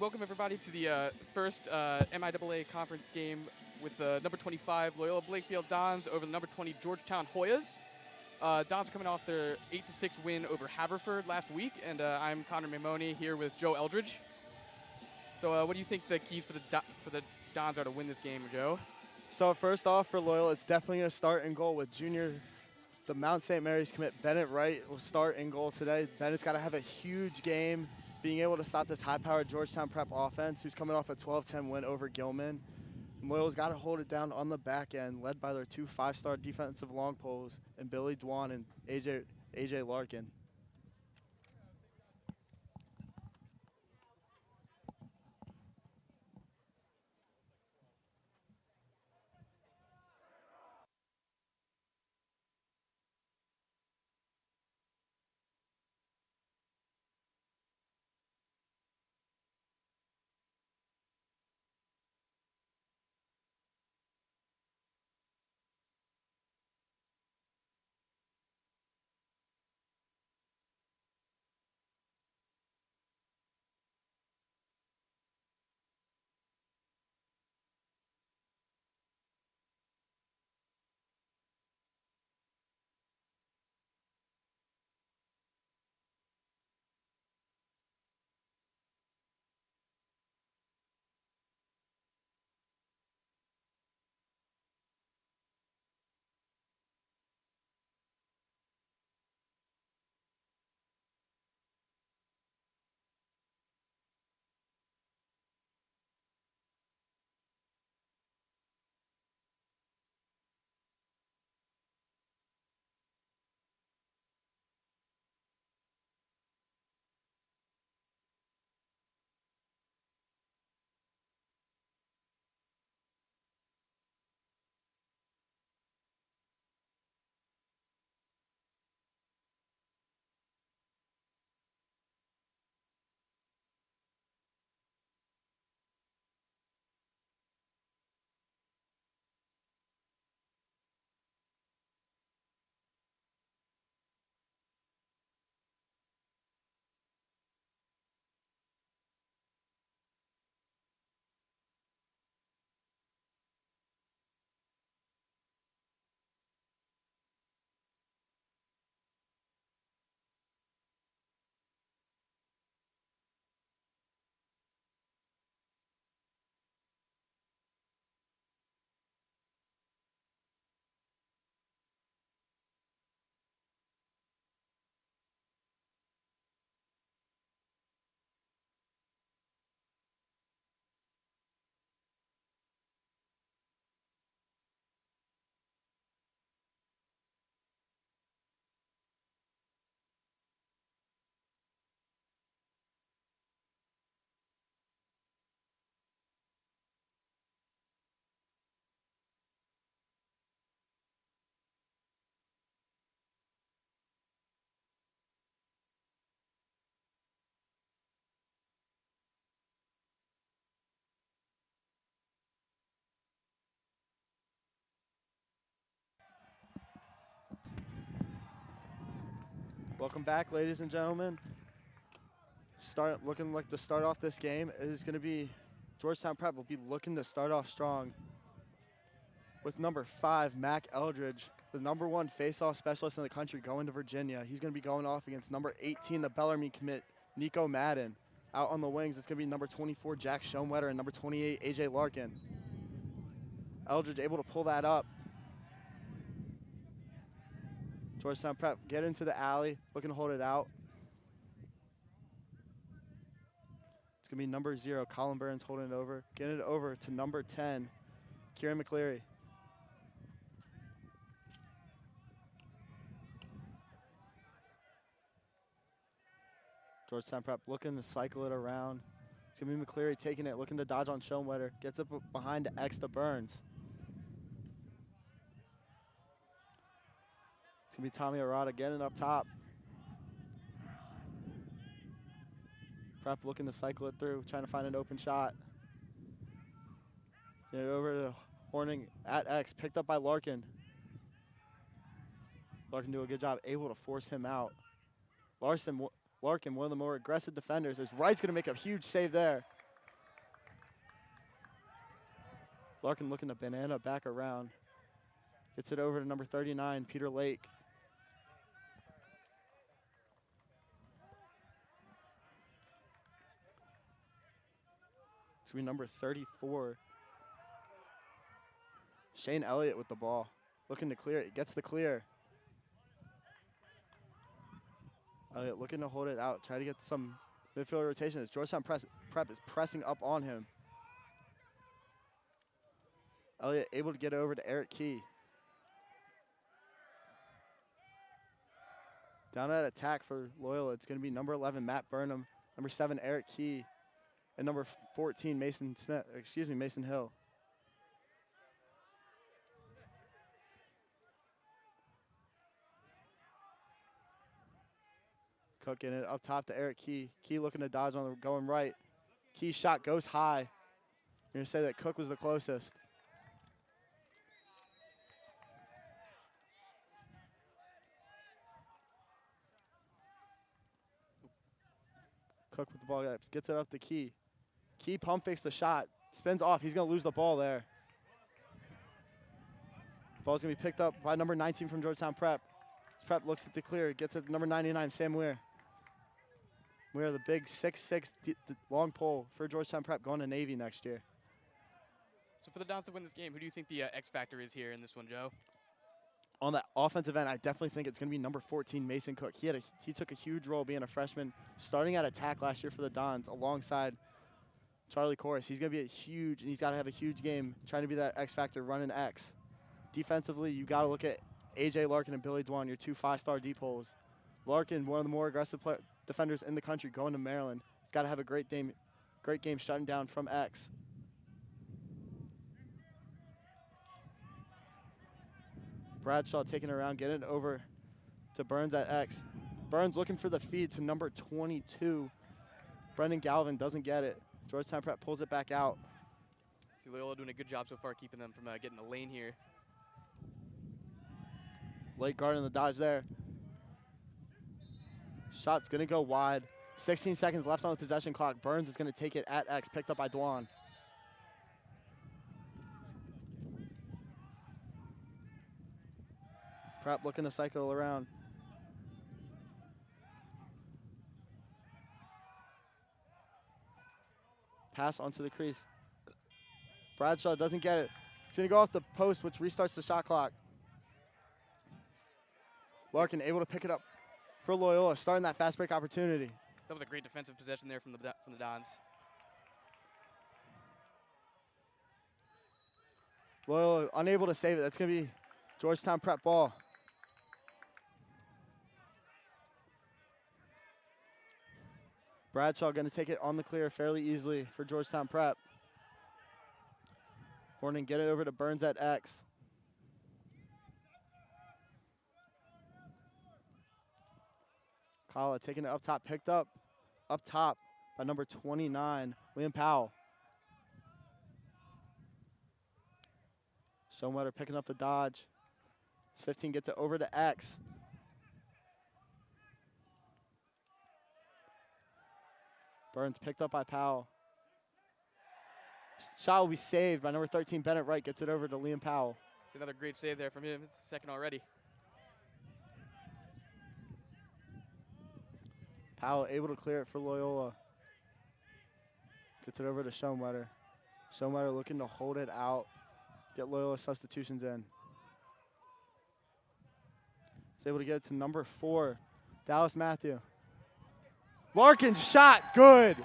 welcome everybody to the first MIAA conference game with the number 25 Loyola Blakefield Dons over the number 20 Georgetown Hoyas. Dons are coming off their 8-6 win over Haverford last week, and I'm Connor Mamoni here with Joe Eldridge. So what do you think the keys for the Dons are to win this game, Joe? So first off, for Loyola, it's definitely going to start in goal with the Mount St. Mary's commit Bennett Wright will start in goal today. Bennett's got to have a huge game, being able to stop this high-powered Georgetown prep offense, who's coming off a 12-10 win over Gilman. And Loyola's got to hold it down on the back end, led by their two five-star defensive long poles, and Billy Dwan and AJ Larkin. Welcome back, ladies and gentlemen. Looking like to start off this game is going to be Georgetown Prep will be looking to start off strong with number 5, Mac Eldridge, the number 1 face-off specialist in the country, going to Virginia. He's going to be going off against number 18, the Bellarmine commit, Nico Madden. Out on the wings, it's going to be number 24, Jack Schoenwetter, and number 28, AJ Larkin. Eldridge able to pull that up. Georgetown Prep get into the alley, looking to hold it out. It's going to be number 0, Colin Burns holding it over. Getting it over to number 10, Kieran McCleary. Georgetown Prep looking to cycle it around. It's going to be McCleary taking it, looking to dodge on Schoenwetter. Gets up behind X to Burns. It's going to be Tommy Arata getting up top. Prep looking to cycle it through, trying to find an open shot. Get it over to Horning at X, picked up by Larkin. Larkin do a good job, able to force him out. Larkin, one of the more aggressive defenders, as Wright's going to make a huge save there. Larkin looking to banana back around. Gets it over to number 39, Peter Lake. It's going to be number 34. Shane Elliott with the ball. Looking to clear it. Gets the clear. Elliott looking to hold it out. Try to get some midfield rotation. As Georgetown Prep is pressing up on him. Elliott able to get over to Eric Key. Down at attack for Loyola, it's going to be number 11, Matt Burnham, number 7, Eric Key, and number 14, Mason Hill. Cook getting it up top to Eric Key. Key looking to dodge on the going right. Key's shot goes high. You're going to say that Cook was the closest. Cook with the ball, gets it up to Key. Key pump fakes the shot, spins off. He's going to lose the ball there. Ball's going to be picked up by number 19 from Georgetown Prep. This Prep looks at the clear, gets it to number 99, Sam Weir. Weir, the big 6'6" long pole for Georgetown Prep, going to Navy next year. So for the Dons to win this game, who do you think the X factor is here in this one, Joe? On the offensive end, I definitely think it's going to be number 14, Mason Cook. He took a huge role being a freshman, starting at attack last year for the Dons alongside Charlie Corris. He's going to be and he's got to have a huge game trying to be that X factor running X. Defensively, you got to look at A.J. Larkin and Billy Dwan, your two 5-star D-poles. Larkin, one of the more aggressive defenders in the country, going to Maryland. He's got to have a great game shutting down from X. Bradshaw taking it around, getting it over to Burns at X. Burns looking for the feed to number 22. Brendan Galvin doesn't get it. Georgetown Prep pulls it back out. See Loyola doing a good job so far keeping them from getting the lane here. Late guard in the dodge there. Shot's going to go wide. 16 seconds left on the possession clock. Burns is going to take it at X, picked up by Dwan. Prep looking to cycle around. Pass onto the crease. Bradshaw doesn't get it. It's going to go off the post, which restarts the shot clock. Larkin able to pick it up for Loyola, starting that fast break opportunity. That was a great defensive possession there from the Dons. Loyola unable to save it. That's going to be Georgetown Prep ball. Bradshaw going to take it on the clear fairly easily for Georgetown Prep. Horning get it over to Burns at X. Kala taking it up top, picked up by number 29, Liam Powell. Schoenwetter picking up the dodge. 15 gets it over to X. Burns picked up by Powell. Shot will be saved by number 13, Bennett Wright. Gets it over to Liam Powell. Another great save there from him. It's the second already. Powell able to clear it for Loyola. Gets it over to Schoenwetter. Schoenwetter looking to hold it out. Get Loyola substitutions in. He's able to get it to number 4, Dallas Matthew. Larkin's shot, good.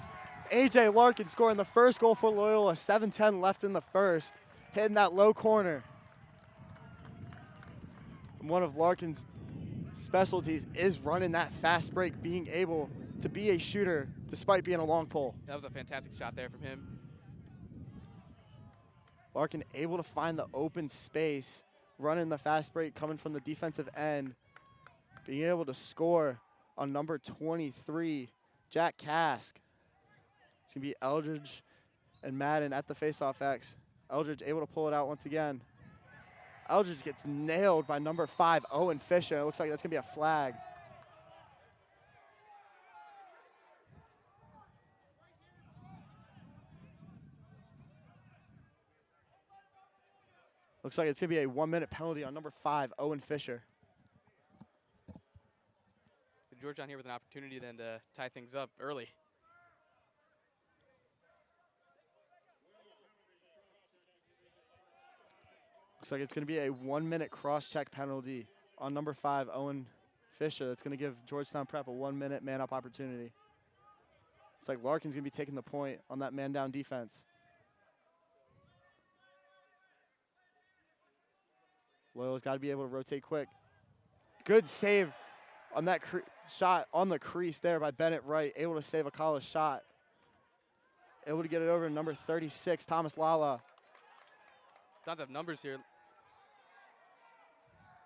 A.J. Larkin scoring the first goal for Loyola. 7:10 left in the first. Hitting that low corner. And one of Larkin's specialties is running that fast break, being able to be a shooter despite being a long pole. That was a fantastic shot there from him. Larkin able to find the open space, running the fast break, coming from the defensive end, being able to score on number 23, Jack Kask. It's going to be Eldridge and Madden at the faceoff X. Eldridge able to pull it out once again. Eldridge gets nailed by number 5, Owen Fisher. It looks like that's going to be a flag. Looks like it's going to be a 1-minute penalty on number 5, Owen Fisher. So Georgetown here with an opportunity then to tie things up early. Looks like it's going to be a 1-minute cross-check penalty on number 5, Owen Fisher. That's going to give Georgetown Prep a 1-minute man-up opportunity. It's like Larkin's going to be taking the point on that man-down defense. Loyola's got to be able to rotate quick. Good save on that shot on the crease there by Bennett Wright. Able to save a college shot. Able to get it over to number 36, Thomas Lala. Dons have numbers here.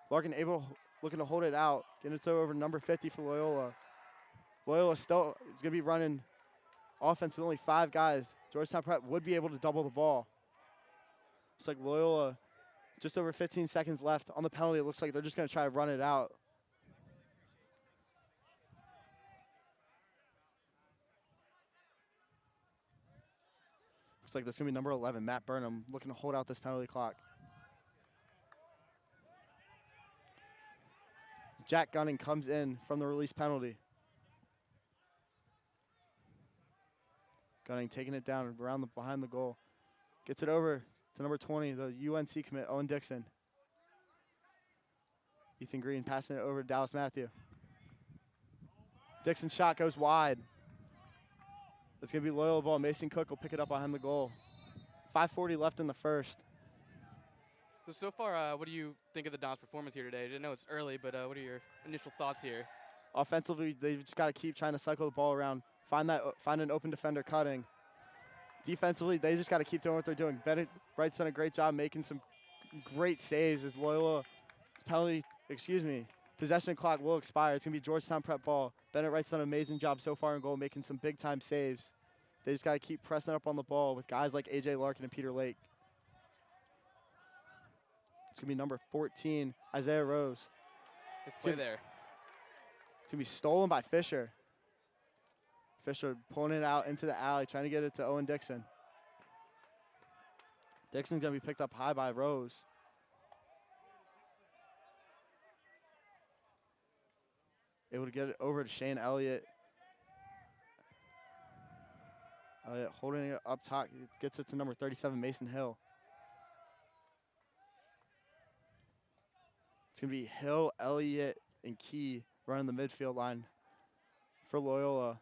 Larkin looking to hold it out. Getting it over to number 50 for Loyola. Loyola still is going to be running offense with only 5 guys. Georgetown Prep would be able to double the ball. Looks like Loyola, just over 15 seconds left on the penalty. It looks like they're just going to try to run it out. Looks like that's going to be number 11, Matt Burnham, looking to hold out this penalty clock. Jack Gunning comes in from the release penalty. Gunning taking it down behind the goal. Gets it over to number 20, the UNC commit, Owen Dixon. Ethan Green passing it over to Dallas Matthew. Dixon's shot goes wide. It's going to be Loyola ball. Mason Cook will pick it up behind the goal. 5:40 left in the first. So far, what do you think of the Dons' performance here today? I know it's early, but what are your initial thoughts here? Offensively, they've just got to keep trying to cycle the ball around, find an open defender cutting. Defensively, they just got to keep doing what they're doing. Bennett Wright's done a great job making some great saves as Loyola's possession clock will expire. It's going to be Georgetown Prep ball. Bennett Wright's done an amazing job so far in goal, making some big-time saves. They just got to keep pressing up on the ball with guys like A.J. Larkin and Peter Lake. It's going to be number 14, Isaiah Rose. Let's play there. It's going to be stolen by Fisher. Fisher pulling it out into the alley, trying to get it to Owen Dixon. Dixon's going to be picked up high by Rose. Able to get it over to Shane Elliott. Elliott holding it up top, gets it to number 37, Mason Hill. It's going to be Hill, Elliott, and Key running the midfield line for Loyola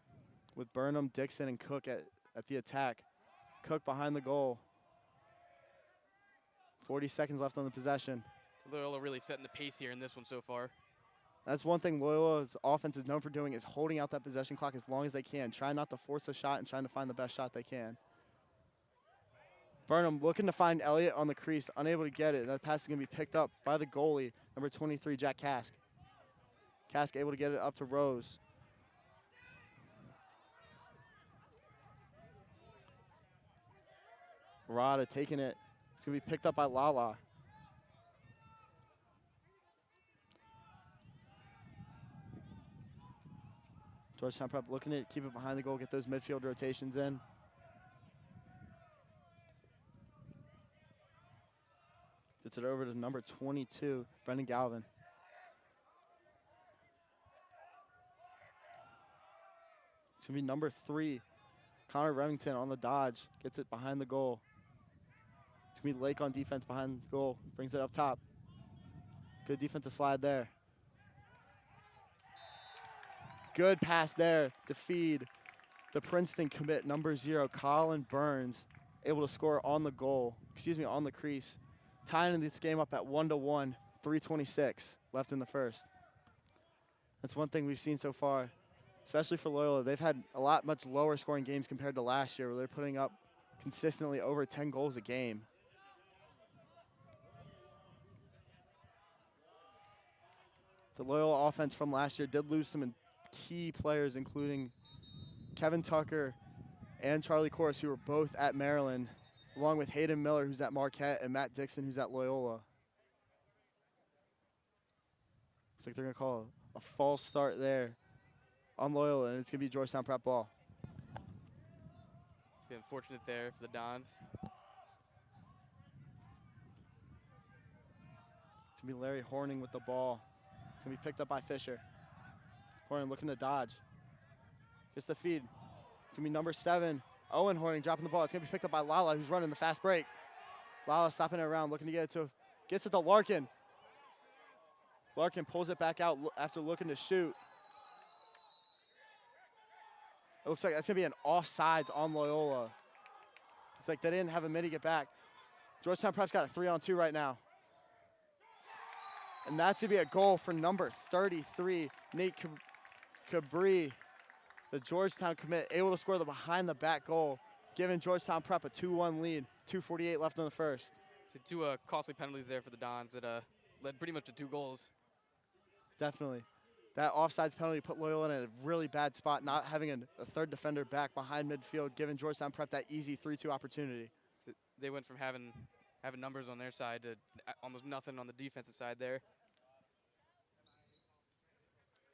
with Burnham, Dixon, and Cook at the attack. Cook behind the goal. 40 seconds left on the possession. Loyola really setting the pace here in this one so far. That's one thing Loyola's offense is known for doing, is holding out that possession clock as long as they can. Trying not to force a shot and trying to find the best shot they can. Burnham looking to find Elliott on the crease, unable to get it. That pass is going to be picked up by the goalie, number 23, Jack Kask. Kask able to get it up to Rose. Rada taking it. It's going to be picked up by Lala. Georgetown Prep looking to keep it behind the goal, get those midfield rotations in. Gets it over to number 22, Brendan Galvin. It's going to be number 3, Connor Remington on the dodge. Gets it behind the goal. It's going to be Lake on defense behind the goal. Brings it up top. Good defensive slide there. Good pass there to feed the Princeton commit, number 0, Colin Burns, able to score on the on the crease. Tying this game up at 1-1, 3:26 left in the first. That's one thing we've seen so far, especially for Loyola. They've had much lower scoring games compared to last year, where they're putting up consistently over 10 goals a game. The Loyola offense from last year did lose some key players, including Kevin Tucker and Charlie Corse, who were both at Maryland, along with Hayden Miller, who's at Marquette, and Matt Dixon, who's at Loyola. Looks like they're going to call a false start there on Loyola, and it's going to be Georgetown Prep ball. It's unfortunate there for the Dons. going to be Larry Horning with the ball. It's going to be picked up by Fisher. Horning looking to dodge. Gets the feed. It's going to be number 7, Owen Horning dropping the ball. It's going to be picked up by Lala, who's running the fast break. Lala stopping it around, looking to get it to, gets it to Larkin. Larkin pulls it back out after looking to shoot. It looks like that's going to be an offsides on Loyola. It's like they didn't have a minute to get back. Georgetown Prep's got a 3-on-2 right now. And that's going to be a goal for number 33, Nate Cabri. The Georgetown commit able to score the behind-the-back goal, giving Georgetown Prep a 2-1 lead. 2:48 left in the first. So 2 costly penalties there for the Dons that led pretty much to 2 goals. Definitely. That offsides penalty put Loyola in a really bad spot, not having a third defender back behind midfield, giving Georgetown Prep that easy 3-2 opportunity. So they went from having numbers on their side to almost nothing on the defensive side there.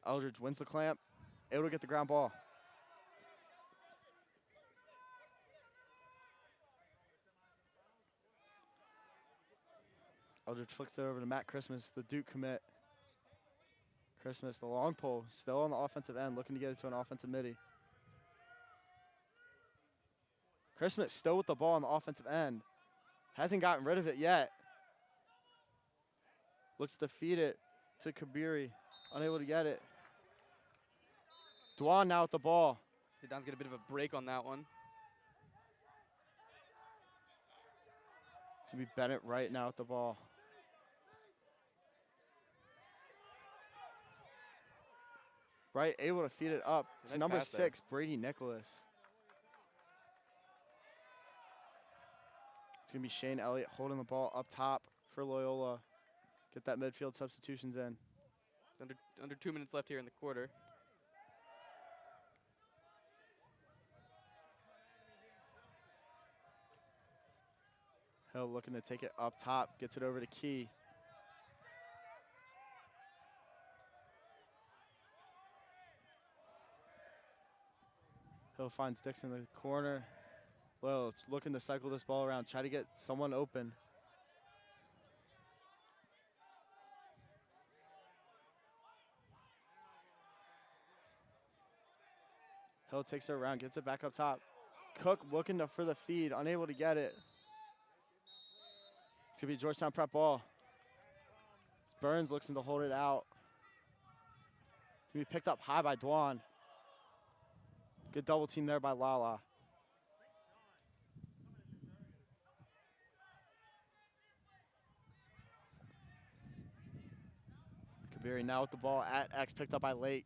Eldridge wins the clamp, able to get the ground ball. Eldridge flicks it over to Matt Christmas, the Duke commit. Christmas, the long pole, still on the offensive end, looking to get it to an offensive midi. Christmas still with the ball on the offensive end. Hasn't gotten rid of it yet. Looks to feed it to Kabiri, unable to get it. Dwan now with the ball. The Dons get a bit of a break on that one. It's going to be Bennett right now with the ball. Right, able to feed it up to Nice number pass 6, there. Brady Nicholas. It's going to be Shane Elliott holding the ball up top for Loyola. Get that midfield substitutions in. Under 2 minutes left here in the quarter. Hill looking to take it up top, gets it over to Key. Hill finds Dixon in the corner. Well, looking to cycle this ball around, try to get someone open. Hill takes it around, gets it back up top. Cook looking for the feed, unable to get it. It's going to be Georgetown Prep ball. Burns looks to hold it out. It's going to be picked up high by Dwan. Good double team there by Lala. Kabiri now with the ball at X, picked up by Lake.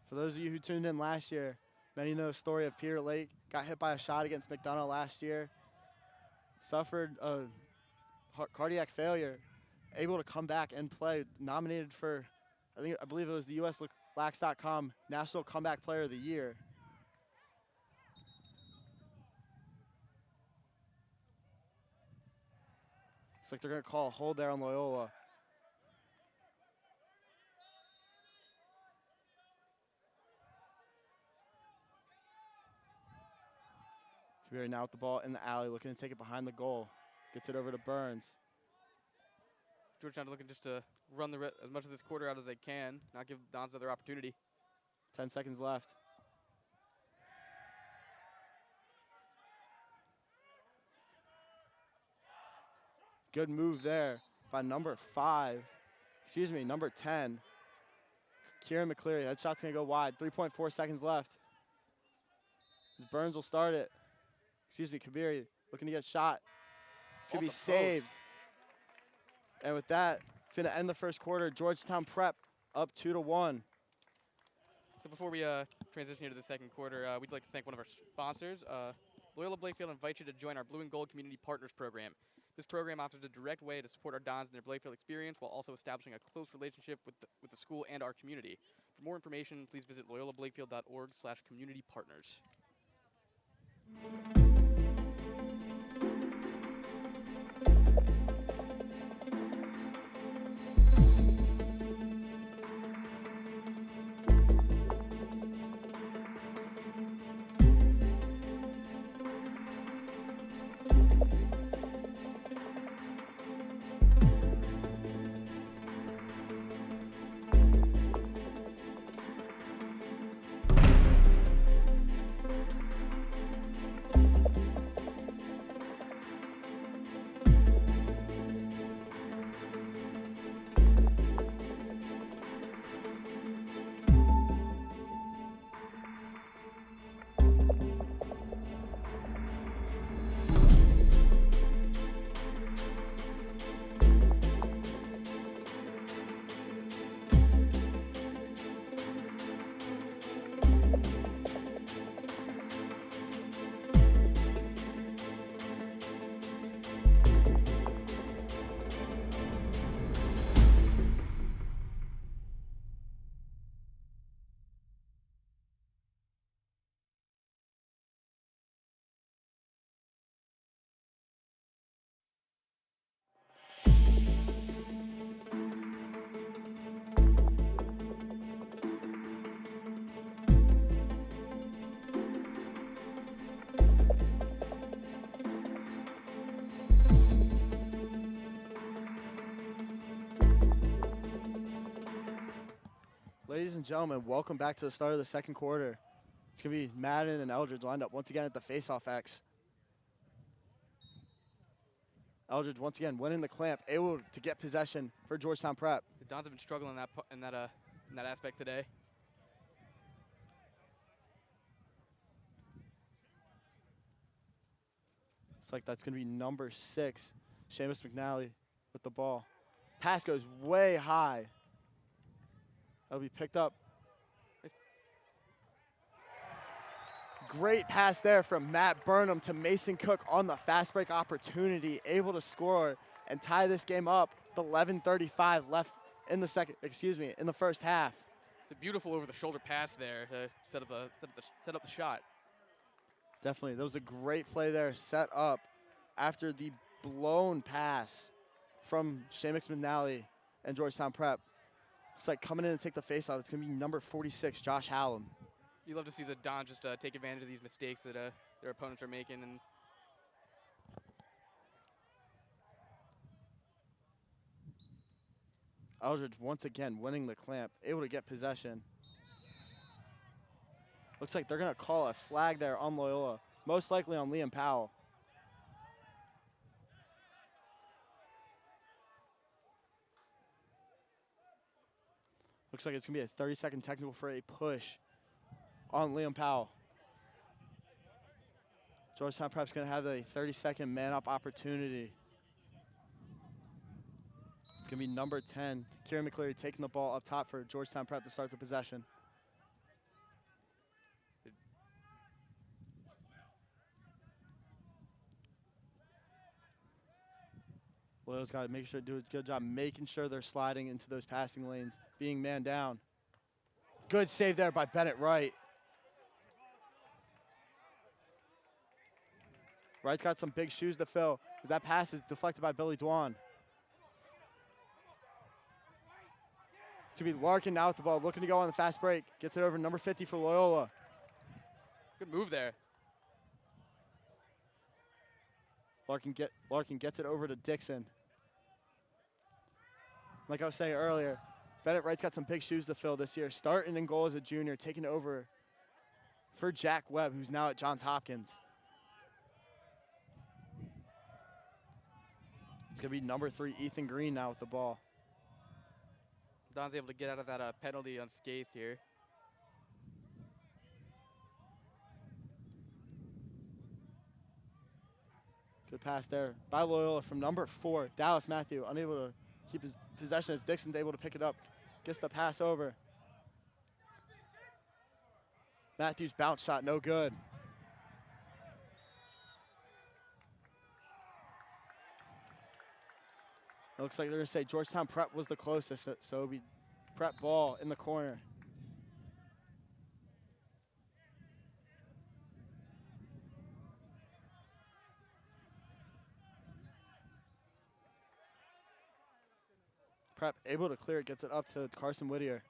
For those of you who tuned in last year, many know the story of Peter Lake. Got hit by a shot against McDonough last year. Suffered a cardiac failure. Able to come back and play. Nominated for, I believe it was the US Lax.com National Comeback Player of the Year. Looks like they're going to call a hold there on Loyola. Kabiri now with the ball in the alley, looking to take it behind the goal. Gets it over to Burns. Georgetown looking just to run as much of this quarter out as they can, not give the Dons another opportunity. 10 seconds left. Good move there by number 10. Kieran McCleary, that shot's gonna go wide. 3.4 seconds left. Burns will start it. Kabiri looking to get shot. It's gonna be saved. And with that, it's gonna end the first quarter. Georgetown Prep up 2-1. So before we transition here to the second quarter, we'd like to thank one of our sponsors. Loyola Blakefield invites you to join our Blue and Gold Community Partners Program. This program offers a direct way to support our Dons in their Blakefield experience while also establishing a close relationship with the school and our community. For more information, please visit loyolablakefield.org/communitypartners. Ladies and gentlemen, welcome back to the start of the second quarter. It's going to be Madden and Eldridge lined up once again at the face-off X. Eldridge once again winning the clamp, able to get possession for Georgetown Prep. The Dons have been struggling in that aspect today. Looks like that's going to be number 6, Seamus McNally with the ball. Pass goes way high. That'll be picked up. Great pass there from Matt Burnham to Mason Cook on the fast break opportunity, able to score and tie this game up. The 11:35 left in the first half. It's a beautiful over-the-shoulder pass there to set up the shot. Definitely, that was a great play there, set up after the blown pass from Seamus McNally and Georgetown Prep. Looks like coming in to take the face-off, it's going to be number 46, Josh Hallam. You love to see the Dons just take advantage of these mistakes that their opponents are making. And Eldridge once again winning the clamp, able to get possession. Looks like they're going to call a flag there on Loyola, most likely on Liam Powell. Looks like it's going to be a 30-second technical for a push on Liam Powell. Georgetown Prep's going to have a 30-second man-up opportunity. It's going to be number 10, Kieran McCleary, taking the ball up top for Georgetown Prep to start the possession. Loyola's got to do a good job making sure they're sliding into those passing lanes, being man down. Good save there by Bennett Wright. Wright's got some big shoes to fill as that pass is deflected by Billy Dwan. It's going to be Larkin now with the ball, looking to go on the fast break. Gets it over number 50 for Loyola. good move there. Larkin gets it over to Dixon. Like I was saying earlier, Bennett Wright's got some big shoes to fill this year. Starting in goal as a junior, taking over for Jack Webb, who's now at Johns Hopkins. It's going to be number 3, Ethan Green, now with the ball. Don's able to get out of that penalty unscathed here. Good pass there by Loyola from number 4, Dallas Matthew, unable to keep his possession as Dixon's able to pick it up. Gets the pass over. Matthews' bounce shot, no good. It looks like they're going to say Georgetown Prep was the closest, so it'll be Prep ball in the corner. Prep able to clear it, gets it up to Carson Whittier.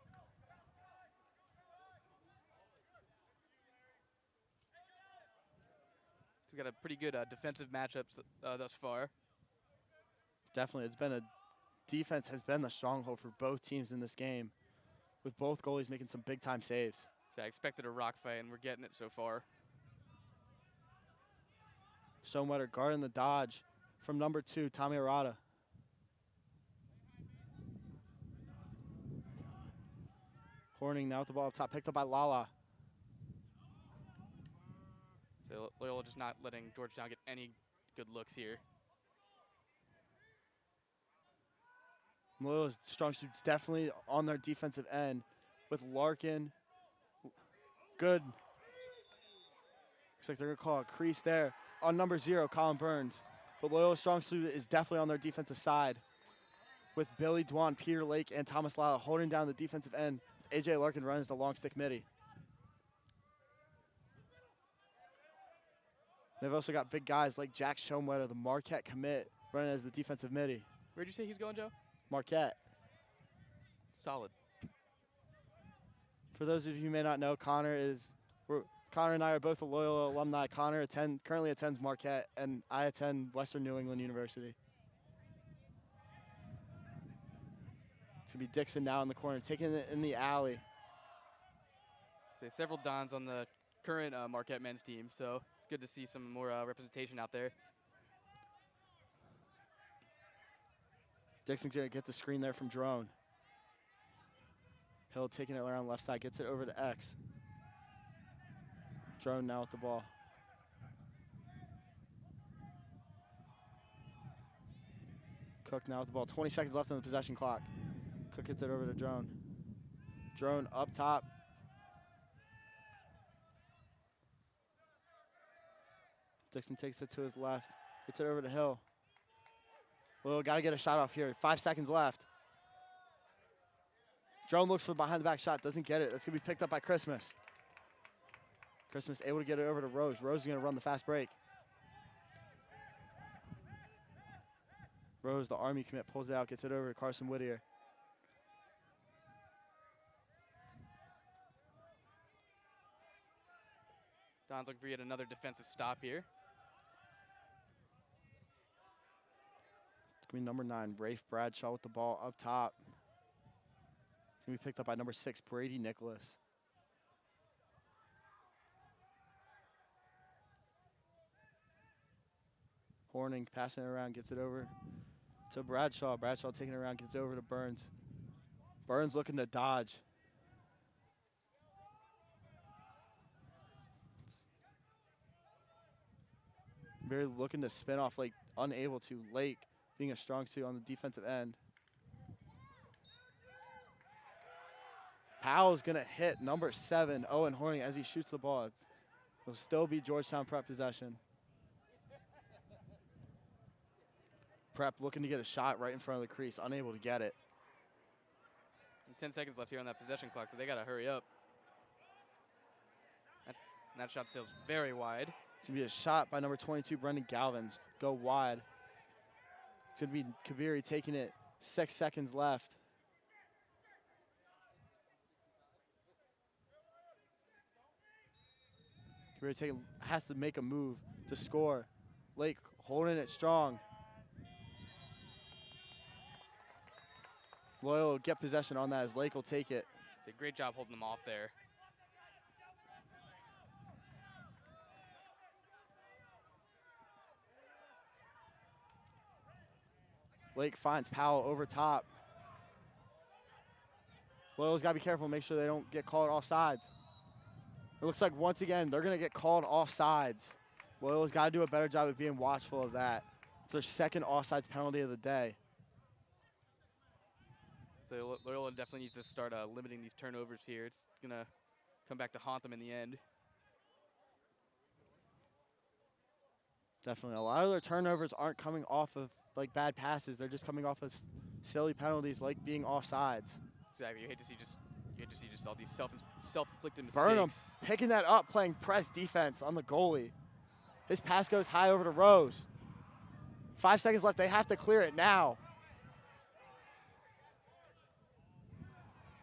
So we got a pretty good defensive matchups thus far. Definitely, defense has been the stronghold for both teams in this game, with both goalies making some big time saves. So I expected a rock fight, and we're getting it so far. Schoenwetter guarding the dodge from number 2, Tommy Arata. Horning now with the ball up top, picked up by Lala. So Loyola just not letting Georgetown get any good looks here. Loyola's strong suit's definitely on their defensive end with Larkin. Good. Looks like they're going to call a crease there on number 0, Colin Burns. But Loyola's strong suit is definitely on their defensive side with Billy Dwan, Peter Lake, and Thomas Lala holding down the defensive end. A.J. Larkin runs the long stick midi. They've also got big guys like Jack Schoenwetter, the Marquette commit, running as the defensive midi. Where'd you say he's going, Joe? Marquette. Solid. For those of you who may not know, Connor and I are both a Loyola alumni. Connor currently attends Marquette, and I attend Western New England University. It's going to be Dixon now in the corner, taking it in the alley. So several Dons on the current Marquette men's team, so it's good to see some more representation out there. Dixon's going to get the screen there from Drone. Hill taking it around left side, gets it over to X. Drone now with the ball. Cook now with the ball. 20 seconds left on the possession clock. Cook gets it over to Drone. Drone up top. Dixon takes it to his left. Gets it over to Hill. Well, got to get a shot off here. 5 seconds left. Drone looks for behind the back shot. Doesn't get it. That's going to be picked up by Christmas. Christmas able to get it over to Rose. Rose is going to run the fast break. Rose, the Army commit, pulls it out, gets it over to Carson Whittier. Don's looking for yet another defensive stop here. It's going to be number 9, Rafe Bradshaw with the ball up top. It's going to be picked up by number 6, Brady Nicholas. Horning passing it around, gets it over to Bradshaw. Bradshaw taking it around, gets it over to Burns. Burns looking to dodge. Very looking to spin off, like unable to. Lake being a strong suit on the defensive end. Powell's gonna hit number 7, Owen Horning, as he shoots the ball. It'll still be Georgetown Prep possession. Prep looking to get a shot right in front of the crease, unable to get it. And 10 seconds left here on that possession clock, so they got to hurry up. That shot sails very wide. It's going to be a shot by number 22, Brendan Galvin. Go wide. It's going to be Kabiri taking it. 6 seconds left. Kabiri has to make a move to score. Lake holding it strong. Loyola will get possession on that as Lake will take it. Did a great job holding them off there. Lake finds Powell over top. Loyola's got to be careful and make sure they don't get called offsides. It looks like once again they're going to get called offsides. Loyola's got to do a better job of being watchful of that. It's their second offsides penalty of the day. So Loyola definitely needs to start limiting these turnovers here. It's going to come back to haunt them in the end. Definitely. A lot of their turnovers aren't coming off of like bad passes. They're just coming off of silly penalties like being offsides. Exactly. You hate to see just all these self-inflicted mistakes. Burnham picking that up, playing press defense on the goalie. His pass goes high over to Rose. 5 seconds left. They have to clear it now.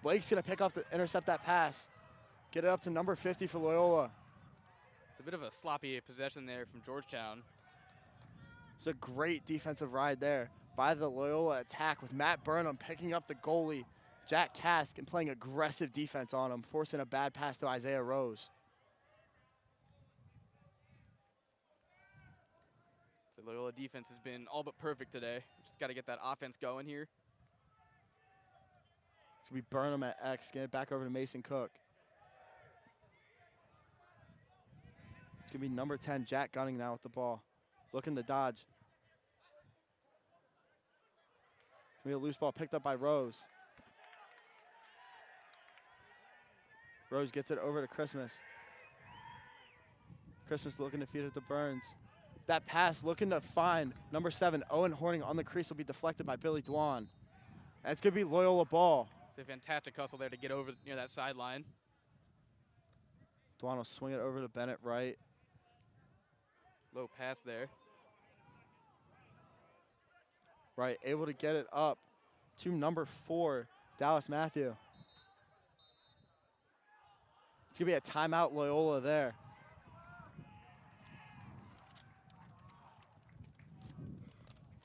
Blake's going to intercept that pass. Get it up to number 50 for Loyola. It's a bit of a sloppy possession there from Georgetown. It's a great defensive ride there by the Loyola attack with Matt Burnham picking up the goalie, Jack Kask, and playing aggressive defense on him, forcing a bad pass to Isaiah Rose. So Loyola defense has been all but perfect today. Just got to get that offense going here. It's going to be Burnham at X, get it back over to Mason Cook. It's going to be number 10, Jack Gunning now with the ball. Looking to dodge. It's going to be a loose ball picked up by Rose. Rose gets it over to Christmas. Christmas looking to feed it to Burns. That pass looking to find number 7, Owen Horning on the crease, will be deflected by Billy Dwan. And it's going to be Loyola ball. It's a fantastic hustle there to get over near that sideline. Dwan will swing it over to Bennett right. Low pass there. Right, able to get it up to number 4, Dallas Matthew. It's going to be a timeout Loyola there.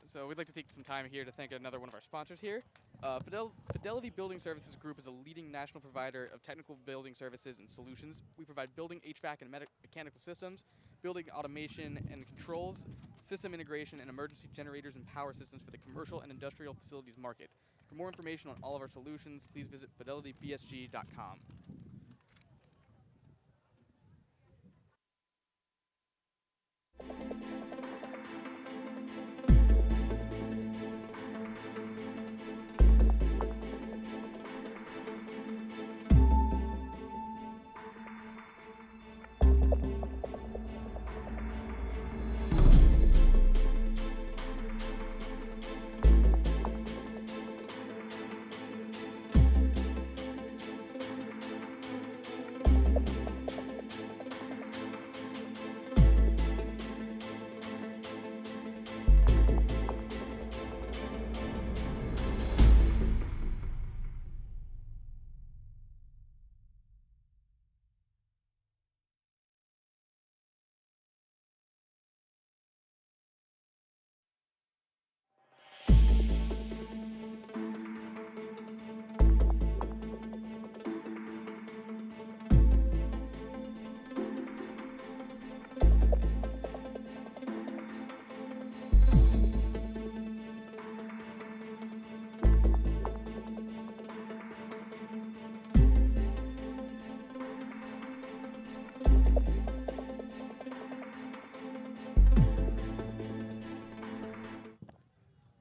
So we'd like to take some time here to thank another one of our sponsors here. Fidelity Building Services Group is a leading national provider of technical building services and solutions. We provide building HVAC and mechanical systems, building automation and controls, system integration, and emergency generators and power systems for the commercial and industrial facilities market. For more information on all of our solutions, please visit fidelitybsg.com.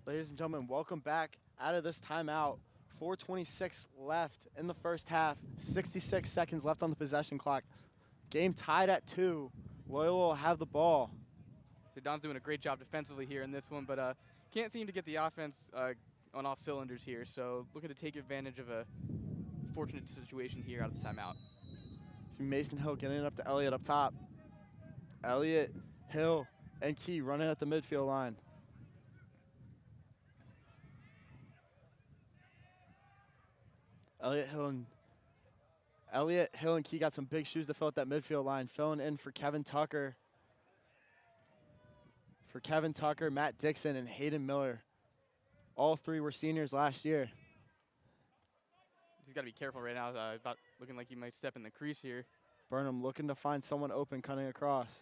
Ladies and gentlemen, welcome back out of this timeout. 4:26 left in the first half. 66 seconds left on the possession clock. Game tied at 2. Loyola will have the ball. So Don's doing a great job defensively here in this one, but can't seem to get the offense on all cylinders here. So looking to take advantage of a fortunate situation here out of the timeout. So Mason Hill getting it up to Elliott up top. Elliott, Hill, and Key running at the midfield line. Elliott, Hill, and Key got some big shoes to fill at that midfield line. Filling in for Kevin Tucker. Matt Dixon, and Hayden Miller. All three were seniors last year. He's got to be careful right now, about looking like he might step in the crease here. Burnham looking to find someone open, cutting across.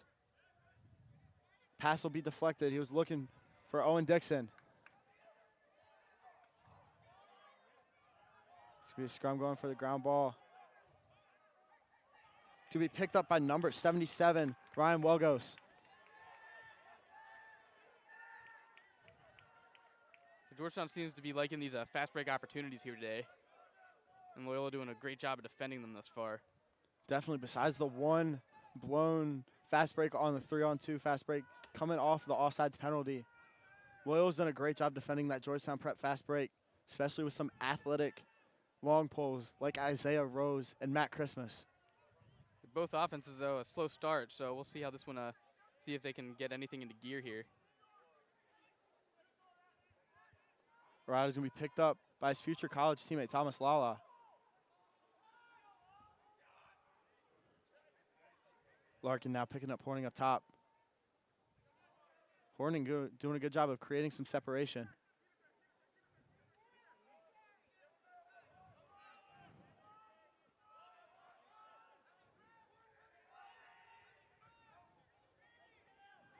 Pass will be deflected. He was looking for Owen Dixon. It's going to be a scrum going for the ground ball. To be picked up by number 77, Ryan Welgos. So Georgetown seems to be liking these fast break opportunities here today. And Loyola doing a great job of defending them thus far. Definitely, besides the one blown fast break on the 3-on-2 fast break coming off the offsides penalty. Loyola's done a great job defending that Georgetown prep fast break, especially with some athletic long poles like Isaiah Rose and Matt Christmas. Both offenses, though, a slow start, so we'll see how this one, see if they can get anything into gear here. Ryder's going to be picked up by his future college teammate, Thomas Lala. Larkin now picking up Horning up top. Horning doing a good job of creating some separation.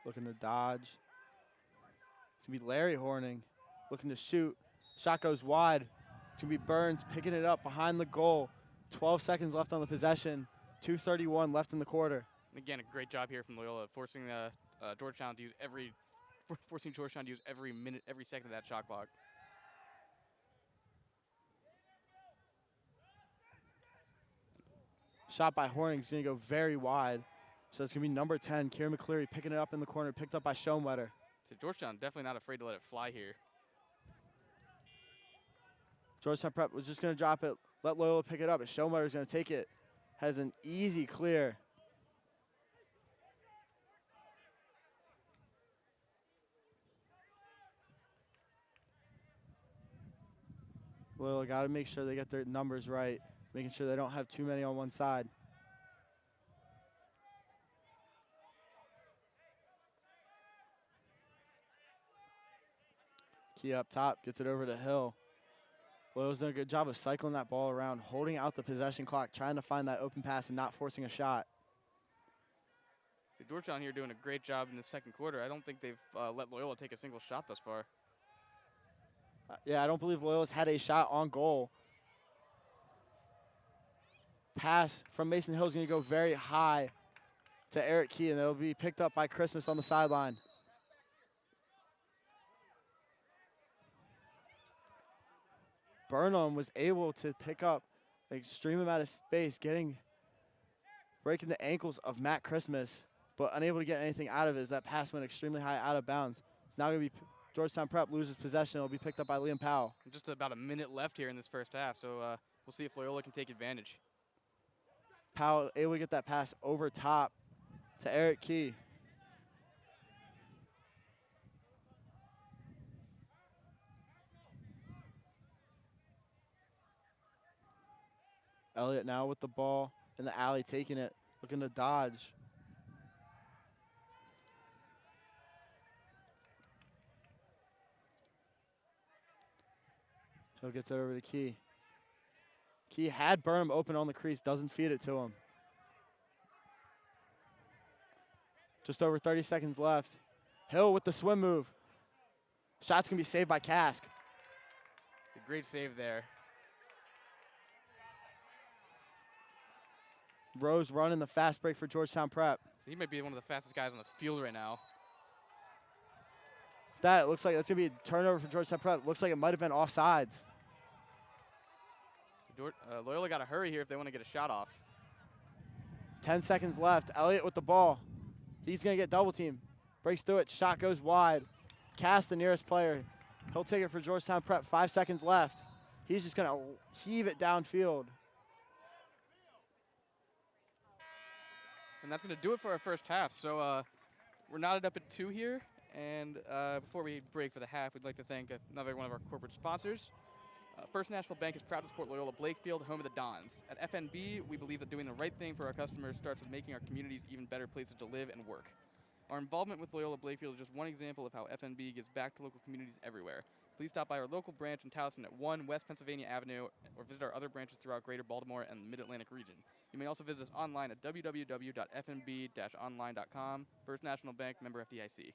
Looking to dodge. It's going to be Larry Horning looking to shoot. Shot goes wide. It's going to be Burns picking it up behind the goal. 12 seconds left on the possession. 2:31 left in the quarter. Again, a great job here from Loyola, forcing Georgetown to use every minute, every second of that shot clock. Shot by Horning is going to go very wide. So it's going to be number 10, Kieran McCleary, picking it up in the corner, picked up by Schoenwetter. So Georgetown definitely not afraid to let it fly here. Georgetown Prep was just going to drop it, let Loyola pick it up, but Schoenwetter's going to take it. Has an easy clear. Loyola got to make sure they get their numbers right, making sure they don't have too many on one side. Key up top, gets it over to Hill. Loyola's done a good job of cycling that ball around, holding out the possession clock, trying to find that open pass and not forcing a shot. So Georgetown here doing a great job in the second quarter. I don't think they've let Loyola take a single shot thus far. Yeah, I don't believe Loyola's had a shot on goal. Pass from Mason Hill is going to go very high to Eric Key, and it'll be picked up by Christmas on the sideline. Burnham was able to pick up an extreme amount of space, breaking the ankles of Matt Christmas, but unable to get anything out of it as that pass went extremely high out of bounds. It's now going to be Georgetown Prep loses possession. It'll be picked up by Liam Powell. Just about a minute left here in this first half, so we'll see if Loyola can take advantage. Powell able to get that pass over top to Eric Key. Elliott now with the ball in the alley, taking it, looking to dodge. He'll get it over to Key. Key had Burnham open on the crease, doesn't feed it to him. Just over 30 seconds left. Hill with the swim move. Shot's gonna be saved by Kask. It's a great save there. Rose running the fast break for Georgetown Prep. So he might be one of the fastest guys on the field right now. That looks like that's gonna be a turnover for Georgetown Prep. Looks like it might have been offsides. So Loyola got to hurry here if they want to get a shot off. 10 seconds left. Elliott with the ball. He's gonna get double team. Breaks through it. Shot goes wide. Cass, the nearest player. He'll take it for Georgetown Prep. 5 seconds left. He's just gonna heave it downfield. And that's going to do it for our first half. So we're knotted up at 2 here. And before we break for the half, we'd like to thank another one of our corporate sponsors. First National Bank is proud to support Loyola Blakefield, home of the Dons. At FNB, we believe that doing the right thing for our customers starts with making our communities even better places to live and work. Our involvement with Loyola Blakefield is just one example of how FNB gives back to local communities everywhere. Please stop by our local branch in Towson at 1 West Pennsylvania Avenue or visit our other branches throughout Greater Baltimore and the Mid-Atlantic region. You may also visit us online at www.fnb-online.com. First National Bank, member FDIC.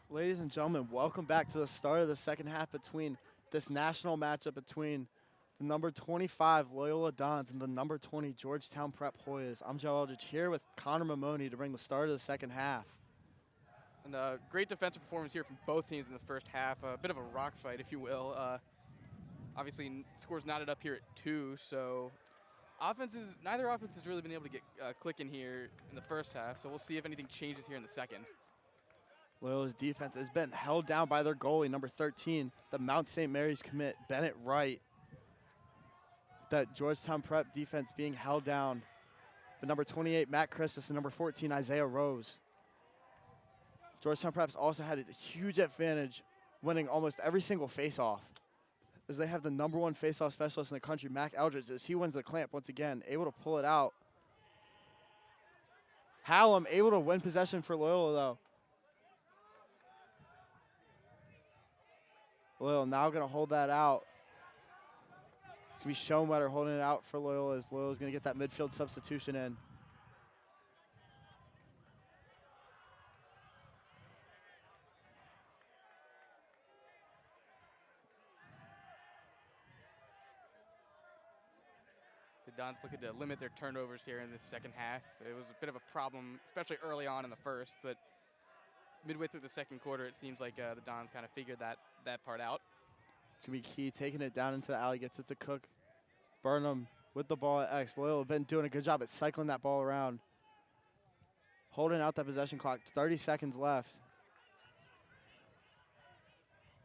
Ladies and gentlemen, welcome back to the start of the second half between this national matchup between the number 25 Loyola Dons and the number 20 Georgetown Prep Hoyas. I'm Joe Eldridge here with Connor Mamoni to bring the start of the second half. And great defensive performance here from both teams in the first half. A bit of a rock fight, if you will. Obviously, scores knotted up here at 2, so neither offense has really been able to get clicking here in the first half, so we'll see if anything changes here in the second. Loyola's defense has been held down by their goalie, number 13, the Mount St. Mary's commit, Bennett Wright. That Georgetown Prep defense being held down. But number 28, Matt Crispus, and number 14, Isaiah Rose. Georgetown Prep's also had a huge advantage, winning almost every single face-off, as they have the number 1 face-off specialist in the country, Mac Eldridge, as he wins the clamp once again, able to pull it out. Hallam able to win possession for Loyola, though. Loyola now going to hold that out. It's going to be Schoenwetter holding it out for Loyola, as Loyola's going to get that midfield substitution in. The Dons looking to limit their turnovers here in the second half. It was a bit of a problem, especially early on in the first, but midway through the second quarter, it seems like the Dons kind of figured that part out. It's going to be key. Taking it down into the alley, gets it to Cook. Burnham with the ball at X. Loyola been doing a good job at cycling that ball around. Holding out that possession clock. 30 seconds left.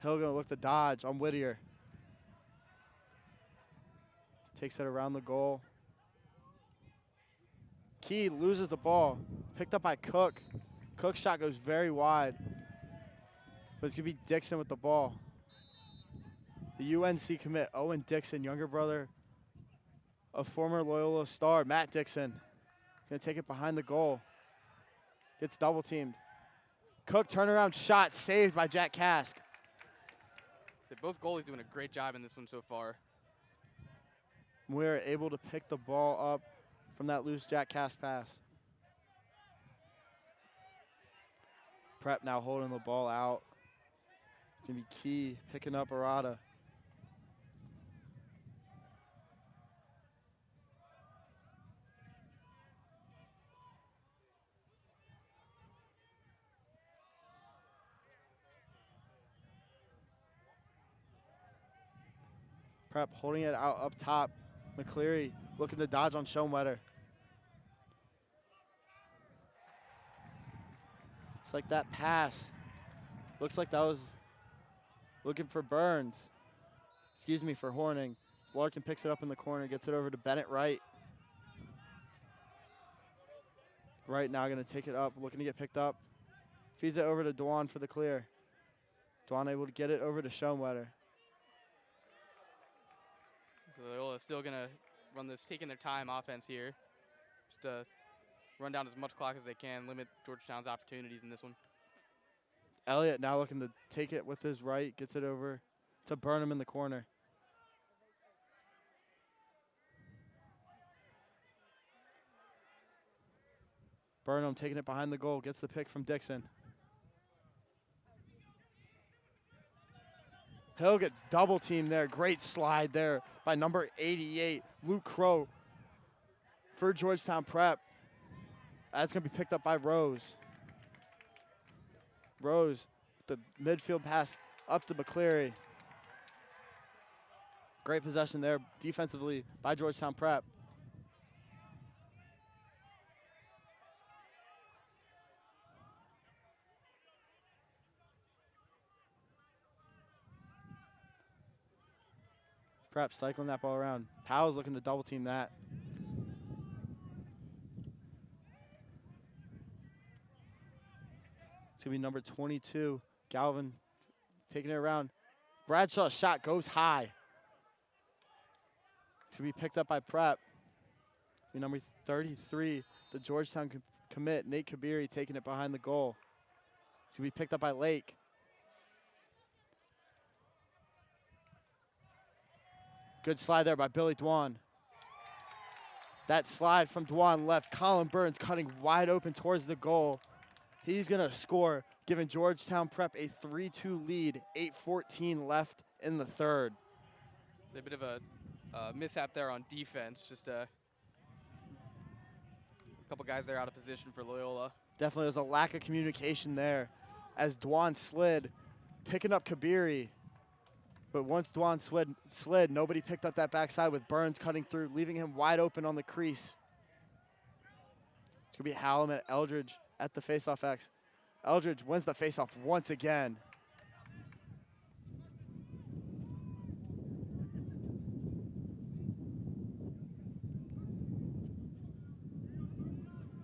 Hill going to look to dodge on Whittier. Takes it around the goal. Key loses the ball. Picked up by Cook. Cook's shot goes very wide. But it's going to be Dixon with the ball. The UNC commit, Owen Dixon, younger brother of former Loyola star Matt Dixon. Going to take it behind the goal. Gets double teamed. Cook turnaround shot saved by Jack Cask. So both goalies doing a great job in this one so far. We're able to pick the ball up from that loose Jack Cask pass. Prep now holding the ball out. It's going to be Key picking up Arata. Prep holding it out up top. McCleary looking to dodge on Schoenwetter. It's like that pass. Looks like that was looking for Burns. Excuse me, for Horning. Larkin picks it up in the corner, gets it over to Bennett Wright. Wright now going to take it up, looking to get picked up. Feeds it over to Dwan for the clear. Dwan able to get it over to Schoenwetter. So Loyola still going to run this, taking their time offense here. Just run down as much clock as they can, limit Georgetown's opportunities in this one. Elliott now looking to take it with his right, gets it over to Burnham in the corner. Burnham taking it behind the goal, gets the pick from Dixon. Hill gets double teamed there. Great slide there by number 88, Luke Crow for Georgetown Prep. That's going to be picked up by Rose. Rose, the midfield pass up to McCleary. Great possession there defensively by Georgetown Prep. Prep cycling that ball around. Powell's looking to double team that. It's going to be number 22, Galvin, taking it around. Bradshaw's shot goes high. It's going to be picked up by Prep. Number 33, the Georgetown commit, Nate Kabiri, taking it behind the goal. It's going to be picked up by Lake. Good slide there by Billy Dwan. That slide from Dwan left. Colin Burns cutting wide open towards the goal. He's going to score, giving Georgetown Prep a 3-2 lead, 8:14 left in the third. It's a bit of a mishap there on defense. Just a couple guys there out of position for Loyola. Definitely was a lack of communication there as Dwan slid, picking up Kabiri. But once Dwan slid, nobody picked up that backside with Burns cutting through, leaving him wide open on the crease. It's going to be Hallam at Eldridge at the faceoff X. Eldridge wins the faceoff once again.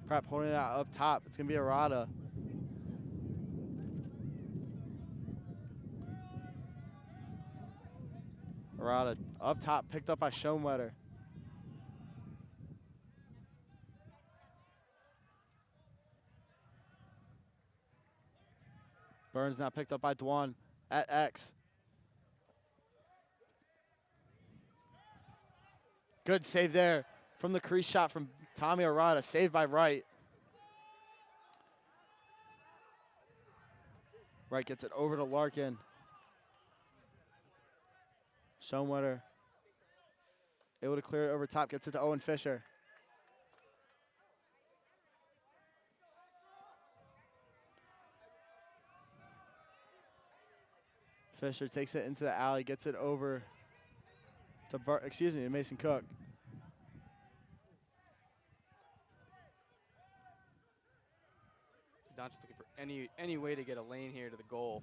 Prep holding it out up top. It's going to be Arata. Arata up top, picked up by Schoenwetter. Burns now picked up by Dwan at X. Good save there from the crease shot from Tommy Arata, saved by Wright. Wright gets it over to Larkin. Schoenwetter able to clear it over top, gets it to Owen Fisher. Fisher takes it into the alley, gets it over to Mason Cook. Don's just looking for any way to get a lane here to the goal.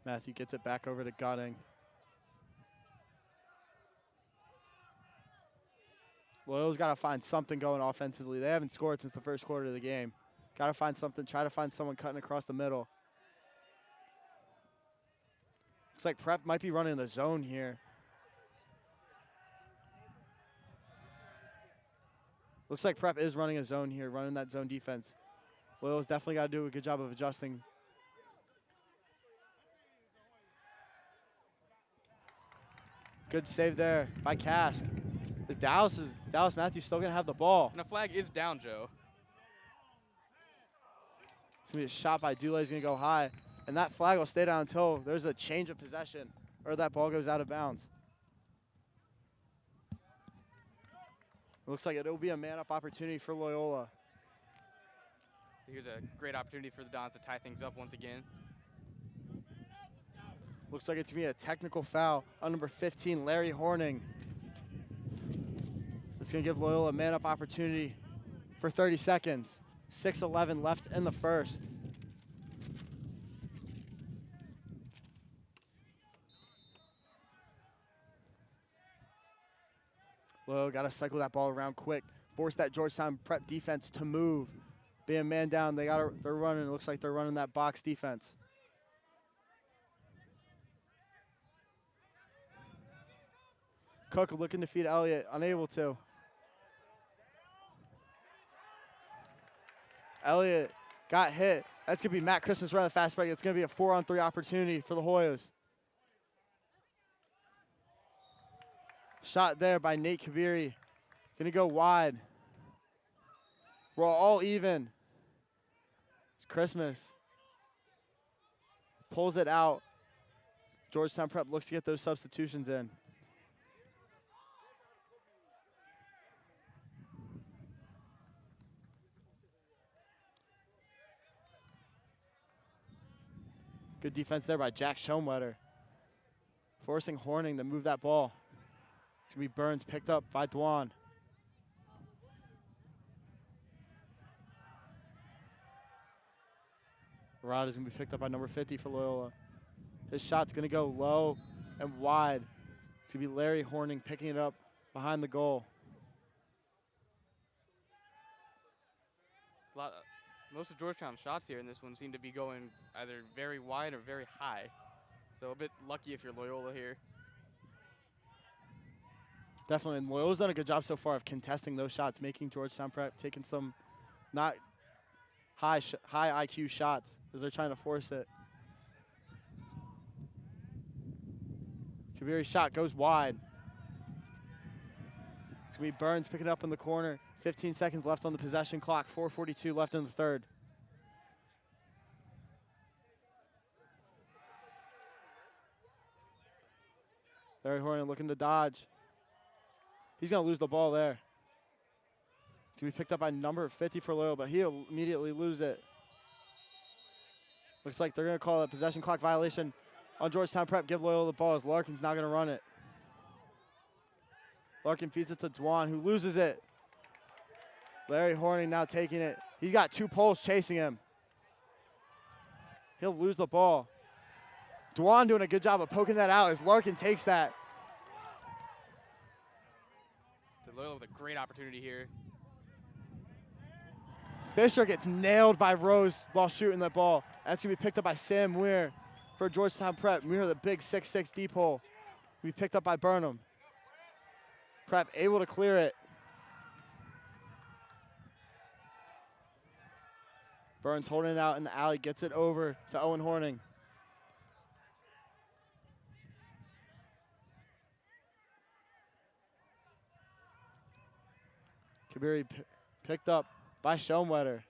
Matthew gets it back over to Gunning. Loyola's got to find something going offensively. They haven't scored since the first quarter of the game. Got to find something, try to find someone cutting across the middle. Looks like Prep might be running the zone here. Looks like Prep is running a zone here, running that zone defense. Loyola's definitely got to do a good job of adjusting. Good save there by Cask. Dallas Matthews still going to have the ball. And a flag is down, Joe. It's going to be a shot by Dulé. Is going to go high. And that flag will stay down until there's a change of possession or that ball goes out of bounds. It looks like it'll be a man-up opportunity for Loyola. Here's a great opportunity for the Dons to tie things up once again. Looks like it's going to be a technical foul on number 15, Larry Horning. It's going to give Loyola a man-up opportunity for 30 seconds. 6:11 left in the first. Loyola got to cycle that ball around quick. Force that Georgetown Prep defense to move. Being man down, they're running. It looks like they're running that box defense. Cook looking to feed Elliott, unable to. Elliott got hit. That's going to be Matt Christmas running the fast break. It's going to be a 4-on-3 opportunity for the Hoyas. Shot there by Nate Kabiri. Going to go wide. We're all even. It's Christmas. Pulls it out. Georgetown Prep looks to get those substitutions in. Good defense there by Jack Schoenwetter. Forcing Horning to move that ball. It's going to be Burns picked up by Dwan. Rod is going to be picked up by number 50 for Loyola. His shot's going to go low and wide. It's going to be Larry Horning picking it up behind the goal. Most of Georgetown's shots here in this one seem to be going either very wide or very high. So a bit lucky if you're Loyola here. Definitely, and Loyola's done a good job so far of contesting those shots, making Georgetown Prep taking some not high IQ shots as they're trying to force it. Kabiri's shot goes wide. It's going to be Burns picking it up in the corner. 15 seconds left on the possession clock. 4:42 left in the third. Larry Horning looking to dodge. He's going to lose the ball there. It's going to be picked up by number 50 for Loyola, but he'll immediately lose it. Looks like they're going to call a possession clock violation on Georgetown Prep. Give Loyola the ball as Larkin's not going to run it. Larkin feeds it to Dwan, who loses it. Larry Horning now taking it. He's got two poles chasing him. He'll lose the ball. Dwan doing a good job of poking that out as Larkin takes that. Loyola with a great opportunity here. Fisher gets nailed by Rose while shooting the ball. That's going to be picked up by Sam Muir for Georgetown Prep. Muir, the big 6'6" deep hole. Will be picked up by Burnham. Prep able to clear it. Burns holding it out in the alley, gets it over to Owen Horning. Kabiri picked up by Schoenwetter.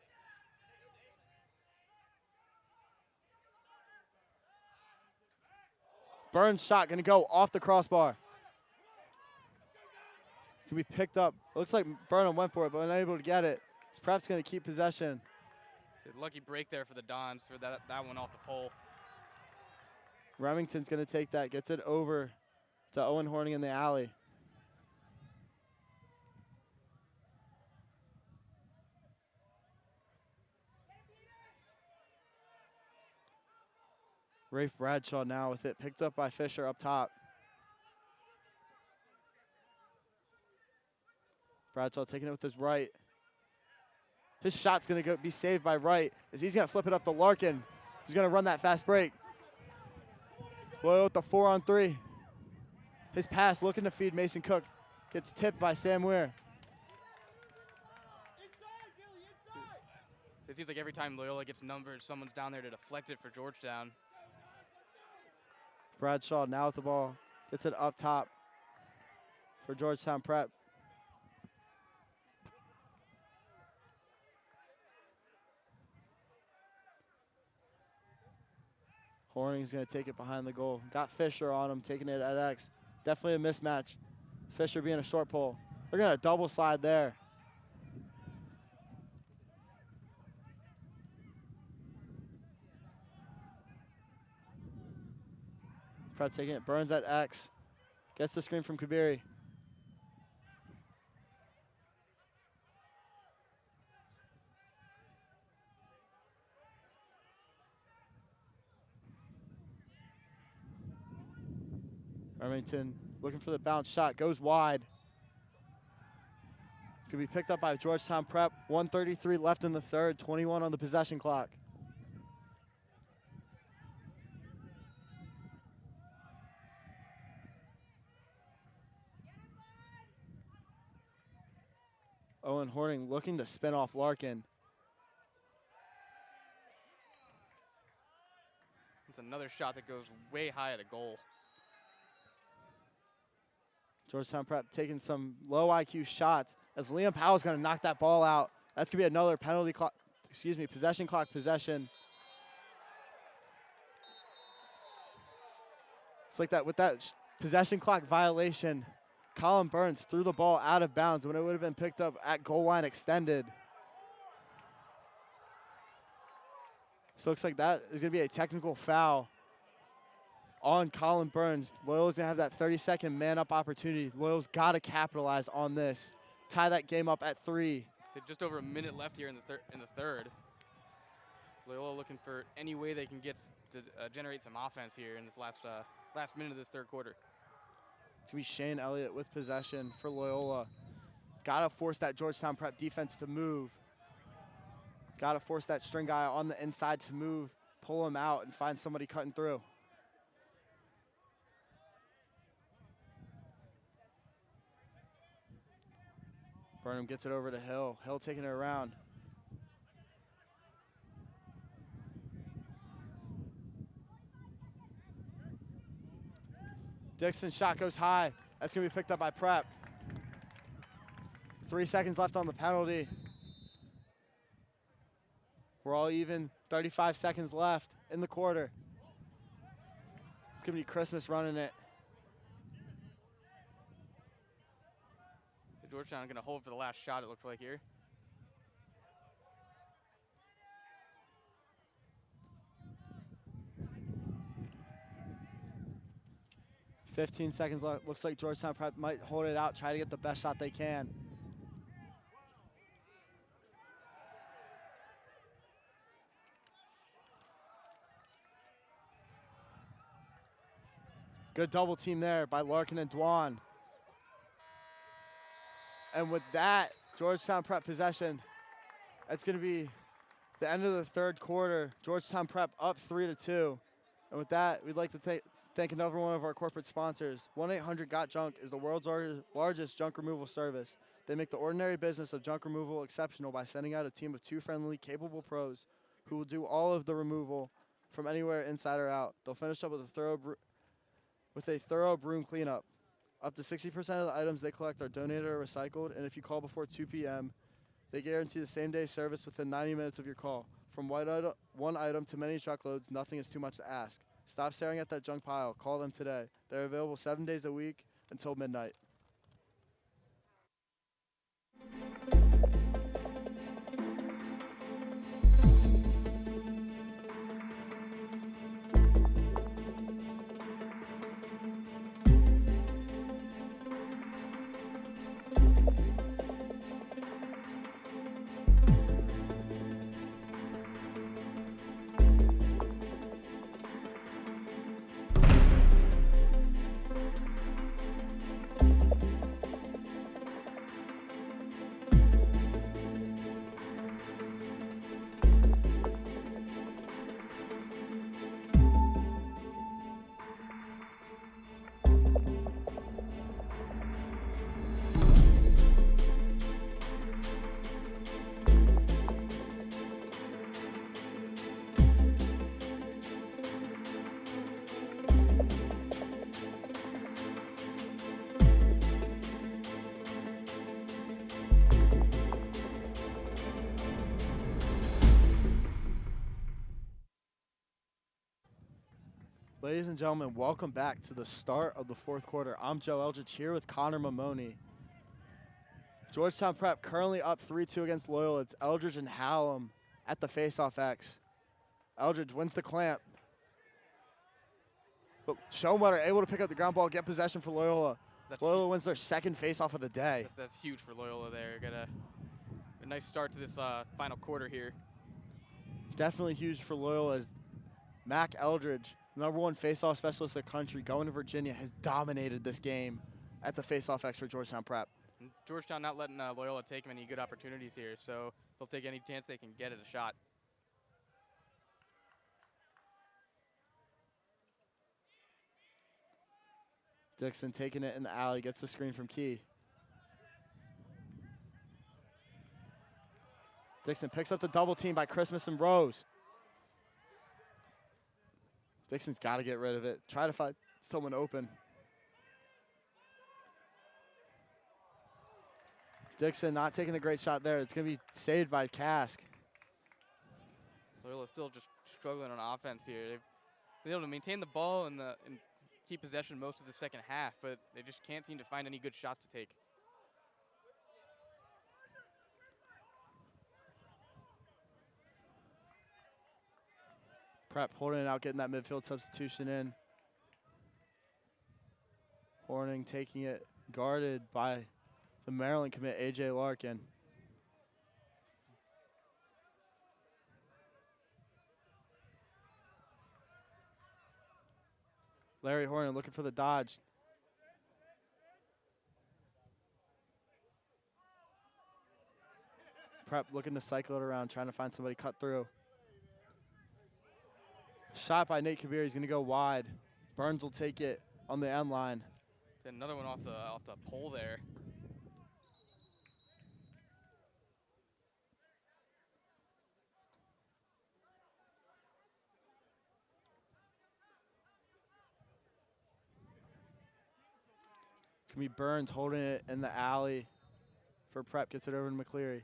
Burns' shot going to go off the crossbar. It's going to be picked up. Looks like Burnham went for it, but unable to get it. He's perhaps going to keep possession. Lucky break there for the Dons for that one off the pole. Remington's going to take that, gets it over to Owen Horning in the alley. Rafe Bradshaw now with it, picked up by Fisher up top. Bradshaw taking it with his right. His shot's going to be saved by Wright as he's going to flip it up to Larkin. He's going to run that fast break. Loyola with the 4-on-3. His pass looking to feed Mason Cook. Gets tipped by Sam Weir. It seems like every time Loyola gets numbers, someone's down there to deflect it for Georgetown. Bradshaw now with the ball. Gets it up top for Georgetown Prep. Horning's going to take it behind the goal. Got Fisher on him, taking it at X. Definitely a mismatch. Fisher being a short pole. They're going to double slide there. Prep taking it. Burns at X. Gets the screen from Kabiri. Remington looking for the bounce shot, goes wide. It's going to be picked up by Georgetown Prep. 1:33 left in the third, 21 on the possession clock. Owen Horning looking to spin off Larkin. It's another shot that goes way high at the goal. Georgetown Prep taking some low IQ shots as Liam Powell's going to knock that ball out. That's going to be another penalty clock, possession clock possession. It's like that with that possession clock violation, Colin Burns threw the ball out of bounds when it would have been picked up at goal line extended. So it looks like that is going to be a technical foul on Colin Burns. Loyola's going to have that 30-second man-up opportunity. Loyola's got to capitalize on this. Tie that game up at 3. Just over a minute left here in the third. Loyola looking for any way they can get to generate some offense here in this last minute of this third quarter. It's going to be Shane Elliott with possession for Loyola. Got to force that Georgetown Prep defense to move. Got to force that string guy on the inside to move, pull him out, and find somebody cutting through. Burnham gets it over to Hill. Hill taking it around. Dixon's shot goes high. That's going to be picked up by Prep. 3 seconds left on the penalty. We're all even. 35 seconds left in the quarter. It's going to be Christmas running it. Georgetown going to hold for the last shot, it looks like here. $15 seconds left. Looks like Georgetown Prep might hold it out, try to get the best shot they can. Good double team there by Larkin and Dwan. And with that, Georgetown Prep possession, that's going to be the end of the third quarter. Georgetown Prep up 3-2. And with that, we'd like to thank another one of our corporate sponsors. 1-800-GOT-JUNK is the world's largest junk removal service. They make the ordinary business of junk removal exceptional by sending out a team of 2 friendly, capable pros who will do all of the removal from anywhere inside or out. They'll finish up with a thorough broom cleanup. Up to 60% of the items they collect are donated or recycled, and if you call before 2 p.m., they guarantee the same-day service within 90 minutes of your call. From one item to many truckloads, nothing is too much to ask. Stop staring at that junk pile. Call them today. They're available 7 days a week until midnight. Ladies and gentlemen, welcome back to the start of the fourth quarter. I'm Joe Eldridge here with Connor Mamoni. Georgetown Prep currently up 3-2 against Loyola. It's Eldridge and Hallam at the face-off X. Eldridge wins the clamp. But Schoenwetter able to pick up the ground ball, get possession for Loyola. Loyola wins their second face-off of the day. That's huge for Loyola there. Got a nice start to this final quarter here. Definitely huge for Loyola as Mac Eldridge, number one face-off specialist in the country, going to Virginia, has dominated this game at the face-off X for Georgetown Prep. And Georgetown not letting Loyola take many good opportunities here, so they'll take any chance they can get at a shot. Dixon taking it in the alley, gets the screen from Key. Dixon picks up the double team by Christmas and Rose. Dixon's got to get rid of it. Try to find someone open. Dixon not taking a great shot there. It's going to be saved by Cask. Loyola's still just struggling on offense here. They've been able to maintain the ball and keep possession most of the second half, but they just can't seem to find any good shots to take. Prep holding it out, getting that midfield substitution in. Horning taking it, guarded by the Maryland commit, A.J. Larkin. Larry Horning looking for the dodge. Prep looking to cycle it around, trying to find somebody cut through. Shot by Nate Kabir, he's gonna go wide. Burns will take it on the end line. Another one off the pole there. It's gonna be Burns holding it in the alley for Prep, gets it over to McCleary.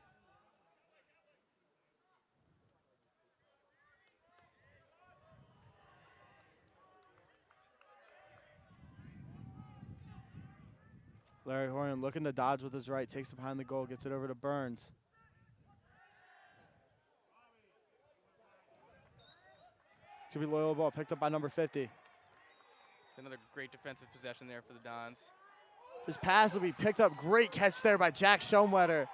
Larry Horning looking to dodge with his right, takes it behind the goal, gets it over to Burns. It's gonna be Loyola ball picked up by number 50. Another great defensive possession there for the Dons. His pass will be picked up. Great catch there by Jack Schoenwetter.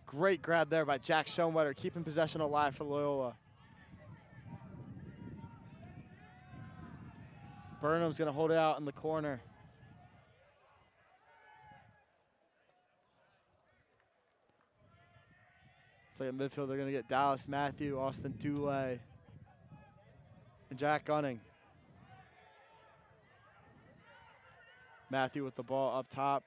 Great grab there by Jack Schoenwetter, keeping possession alive for Loyola. Burnham's gonna hold it out in the corner. It's like at midfield, they're gonna get Dallas Matthew, Austin Dulay, and Jack Gunning. Matthew with the ball up top.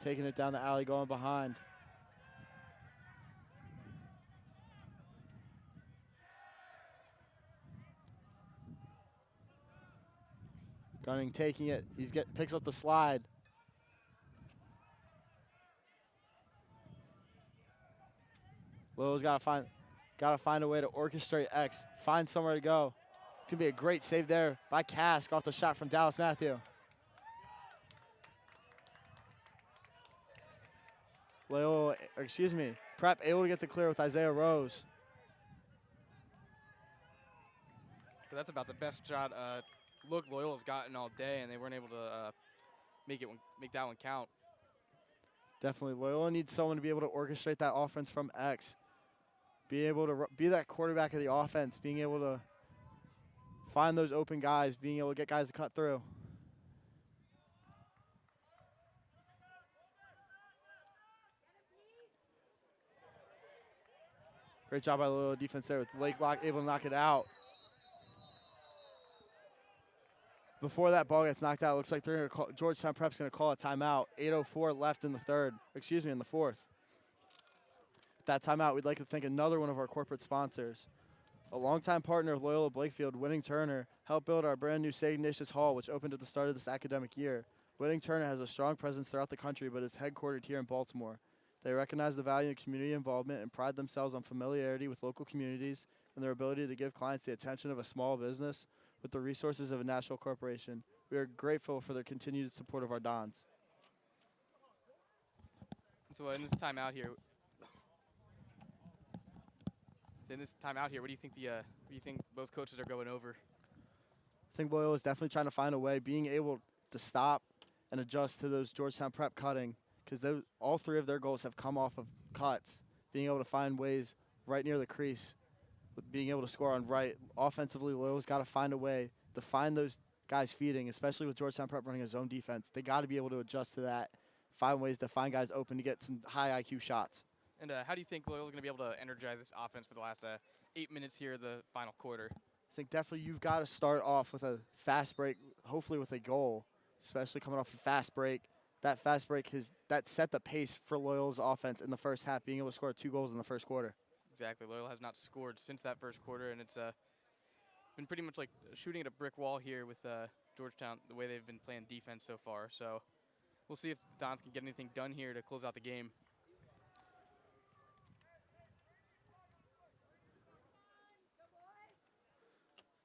Taking it down the alley, going behind. Gunning taking it. Picks up the slide. Loyola's gotta find a way to orchestrate X. Find somewhere to go. It's gonna be a great save there by Cask off the shot from Dallas Matthew. Prep able to get the clear with Isaiah Rose. But that's about the best shot look Loyola's gotten all day, and they weren't able to make that one count. Definitely, Loyola needs someone to be able to orchestrate that offense from X. Be able to be that quarterback of the offense, being able to find those open guys, being able to get guys to cut through. Great job by Loyola defense there with Lake Lock able to knock it out. Before that ball gets knocked out, it looks like Georgetown Prep's going to call a timeout. 8:04 left in the fourth. At that timeout, we'd like to thank another one of our corporate sponsors. A longtime partner of Loyola Blakefield, Winning Turner, helped build our brand new St. Ignatius Hall, which opened at the start of this academic year. Winning Turner has a strong presence throughout the country, but is headquartered here in Baltimore. They recognize the value in community involvement and pride themselves on familiarity with local communities and their ability to give clients the attention of a small business with the resources of a national corporation. We are grateful for their continued support of our Dons. So in this timeout here, what do you think both coaches are going over? I think Loyola is definitely trying to find a way, being able to stop and adjust to those Georgetown prep cutting, because all three of their goals have come off of cuts, being able to find ways right near the crease, with being able to score on right. Offensively, Loyola's got to find a way to find those guys feeding, especially with Georgetown prep running a zone defense. They got to be able to adjust to that, find ways to find guys open to get some high IQ shots. And how do you think Loyola's going to be able to energize this offense for the last 8 minutes here of the final quarter? I think definitely you've got to start off with a fast break, hopefully with a goal, especially coming off a fast break. That fast break that set the pace for Loyola's offense in the first half, being able to score 2 goals in the first quarter. Exactly. Loyola has not scored since that first quarter, and it's been pretty much like shooting at a brick wall here with Georgetown, the way they've been playing defense so far. So we'll see if the Dons can get anything done here to close out the game.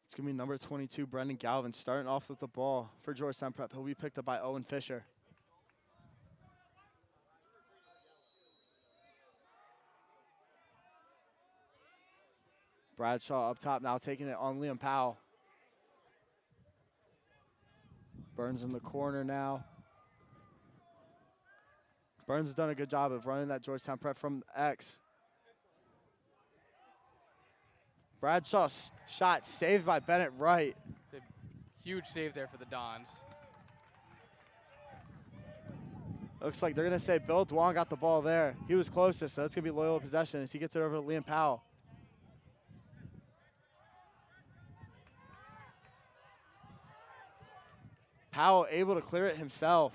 It's going to be number 22, Brendan Galvin, starting off with the ball for Georgetown Prep. He'll be picked up by Owen Fisher. Bradshaw up top now, taking it on Liam Powell. Burns in the corner now. Burns has done a good job of running that Georgetown Prep from X. Bradshaw's shot saved by Bennett Wright. It's a huge save there for the Dons. Looks like they're going to say Bill Dwan got the ball there. He was closest, so that's going to be Loyola possession as he gets it over to Liam Powell. Powell able to clear it himself.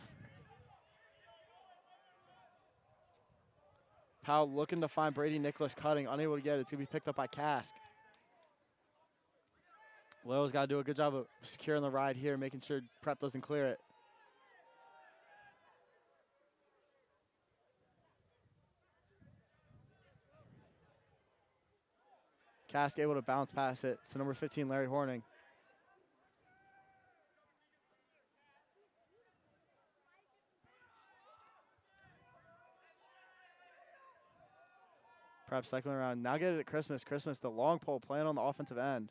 Powell looking to find Brady Nicholas cutting, unable to get it. It's going to be picked up by Cask. Loyola's got to do a good job of securing the ride here, making sure Prep doesn't clear it. Cask able to bounce past it to number 15, Larry Horning. Prep cycling around. Now get it at Christmas. Christmas, the long pole playing on the offensive end.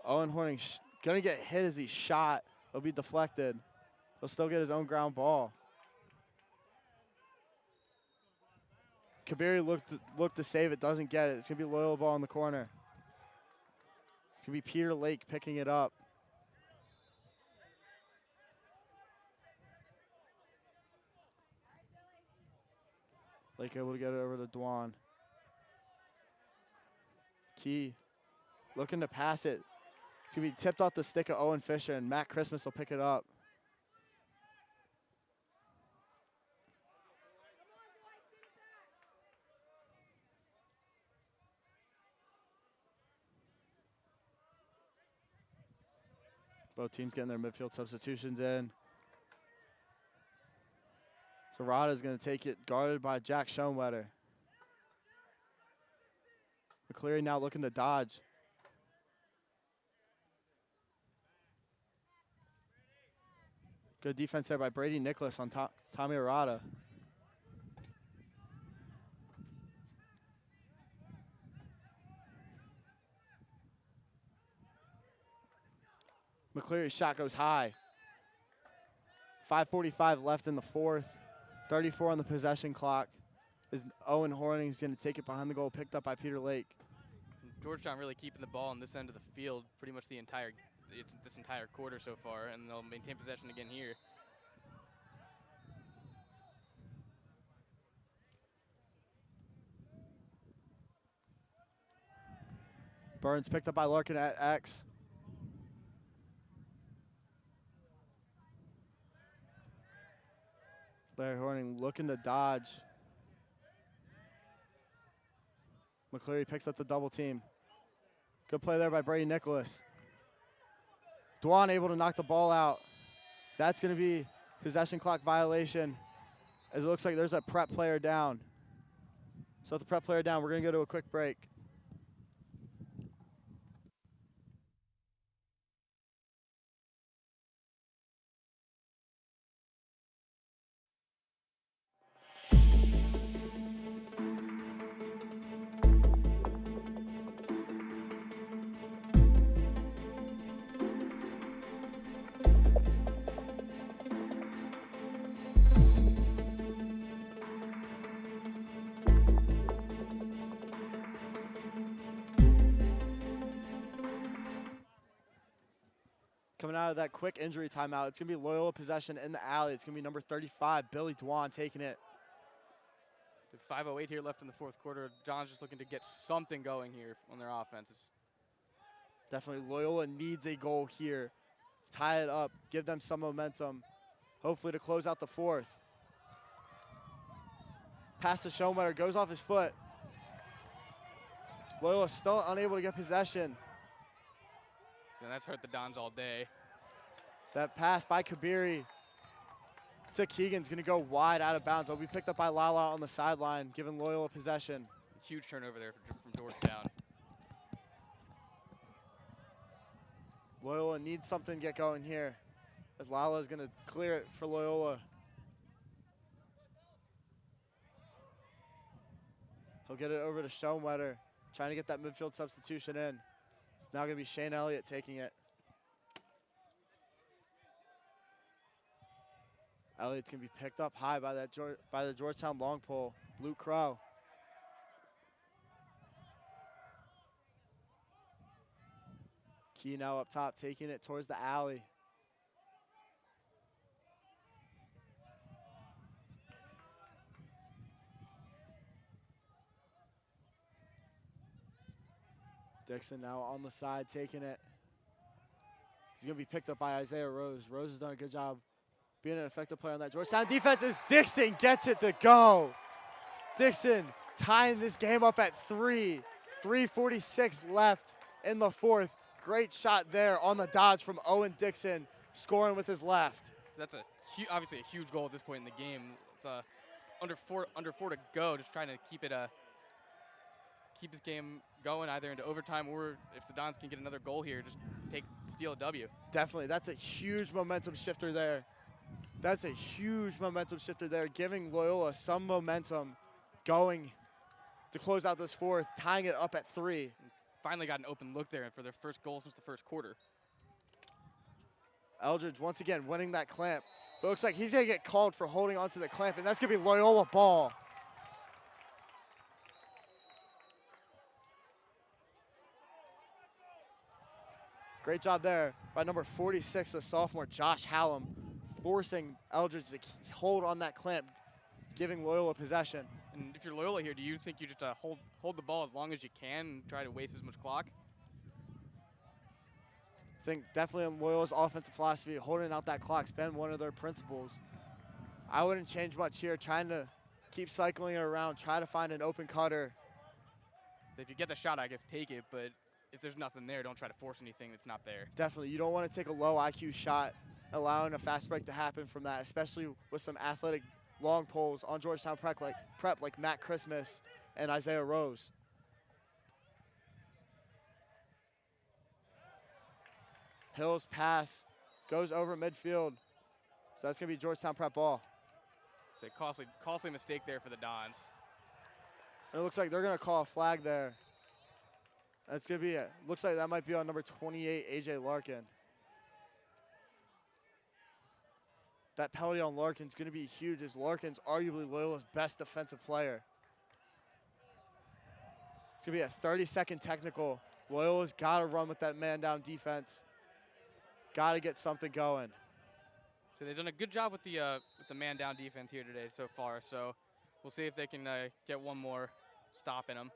Owen Horning going to get hit as he shot. It'll be deflected. He'll still get his own ground ball. Kabiri looked to save it, doesn't get it. It's going to be Loyola ball in the corner. It's going to be Peter Lake picking it up. Lake able to get it over to Dwan. Key looking to pass it. It's going to be tipped off the stick of Owen Fisher, and Matt Christmas will pick it up. Both teams getting their midfield substitutions in. Serrata is going to take it, guarded by Jack Schoenwetter. McCleary now looking to dodge. Good defense there by Brady Nicholas on Tommy Arata. McCleary's shot goes high. 5:45 left in the fourth. 34 on the possession clock. Is Owen Horning is going to take it behind the goal, picked up by Peter Lake. Georgetown really keeping the ball on this end of the field pretty much this entire quarter so far, and they'll maintain possession again here. Burns picked up by Larkin at X. Larry Horning looking to dodge. McCleary picks up the double team. Good play there by Brady Nicholas. Dwan able to knock the ball out. That's going to be possession clock violation. as it looks like there's a prep player down. So with the prep player down, we're going to go to a quick break. Coming out of that quick injury timeout, it's going to be Loyola possession in the alley. It's going to be number 35, Billy Dwan, taking it. 5:08 here left in the fourth quarter. John's just looking to get something going here on their offense. Definitely Loyola needs a goal here. Tie it up, give them some momentum, hopefully to close out the fourth. Pass to Schoenwetter, goes off his foot. Loyola still unable to get possession. And that's hurt the Dons all day. That pass by Kabiri to Keegan's gonna go wide out of bounds. It'll be picked up by Lala on the sideline, giving Loyola possession. Huge turnover there from Georgetown. Loyola needs something to get going here, as Lala is gonna clear it for Loyola. He'll get it over to Schoenwetter, trying to get that midfield substitution in. It's now gonna be Shane Elliott taking it. Elliott's gonna be picked up high by the Georgetown long pole, Luke Crow. Key now up top, taking it towards the alley. Dixon now on the side, taking it. He's going to be picked up by Isaiah Rose. Rose has done a good job being an effective player on that Georgetown defense as Dixon gets it to go. Dixon tying this game up at 3. 3:46 left in the fourth. Great shot there on the dodge from Owen Dixon, scoring with his left. So that's obviously a huge goal at this point in the game. It's under four to go, just trying to keep this game going either into overtime or if the Dons can get another goal here, just steal a W. Definitely, that's a huge momentum shifter there. That's a huge momentum shifter there, giving Loyola some momentum going to close out this fourth, tying it up at 3. Finally got an open look there for their first goal since the first quarter. Eldridge once again winning that clamp. But it looks like he's going to get called for holding onto the clamp, and that's going to be Loyola ball. Great job there by number 46, the sophomore Josh Hallam, forcing Eldridge to hold on that clamp, giving Loyola possession. And if you're Loyola here, do you think you just hold the ball as long as you can and try to waste as much clock? I think definitely in Loyola's offensive philosophy, holding out that clock's been one of their principles. I wouldn't change much here, trying to keep cycling it around, try to find an open cutter. So if you get the shot, I guess take it, but if there's nothing there, don't try to force anything that's not there. Definitely, you don't want to take a low IQ shot, allowing a fast break to happen from that, especially with some athletic long poles on Georgetown prep like Matt Christmas and Isaiah Rose. Hill's pass goes over midfield. So that's going to be Georgetown prep ball. So costly mistake there for the Dons. And it looks like they're going to call a flag there. That's going to be it. Looks like that might be on number 28, AJ Larkin. That penalty on Larkin's going to be huge, as Larkin's arguably Loyola's best defensive player. It's going to be a 30-second technical. Loyola's got to run with that man-down defense. Got to get something going. So they've done a good job with the man-down defense here today so far. So we'll see if they can get one more stop in them.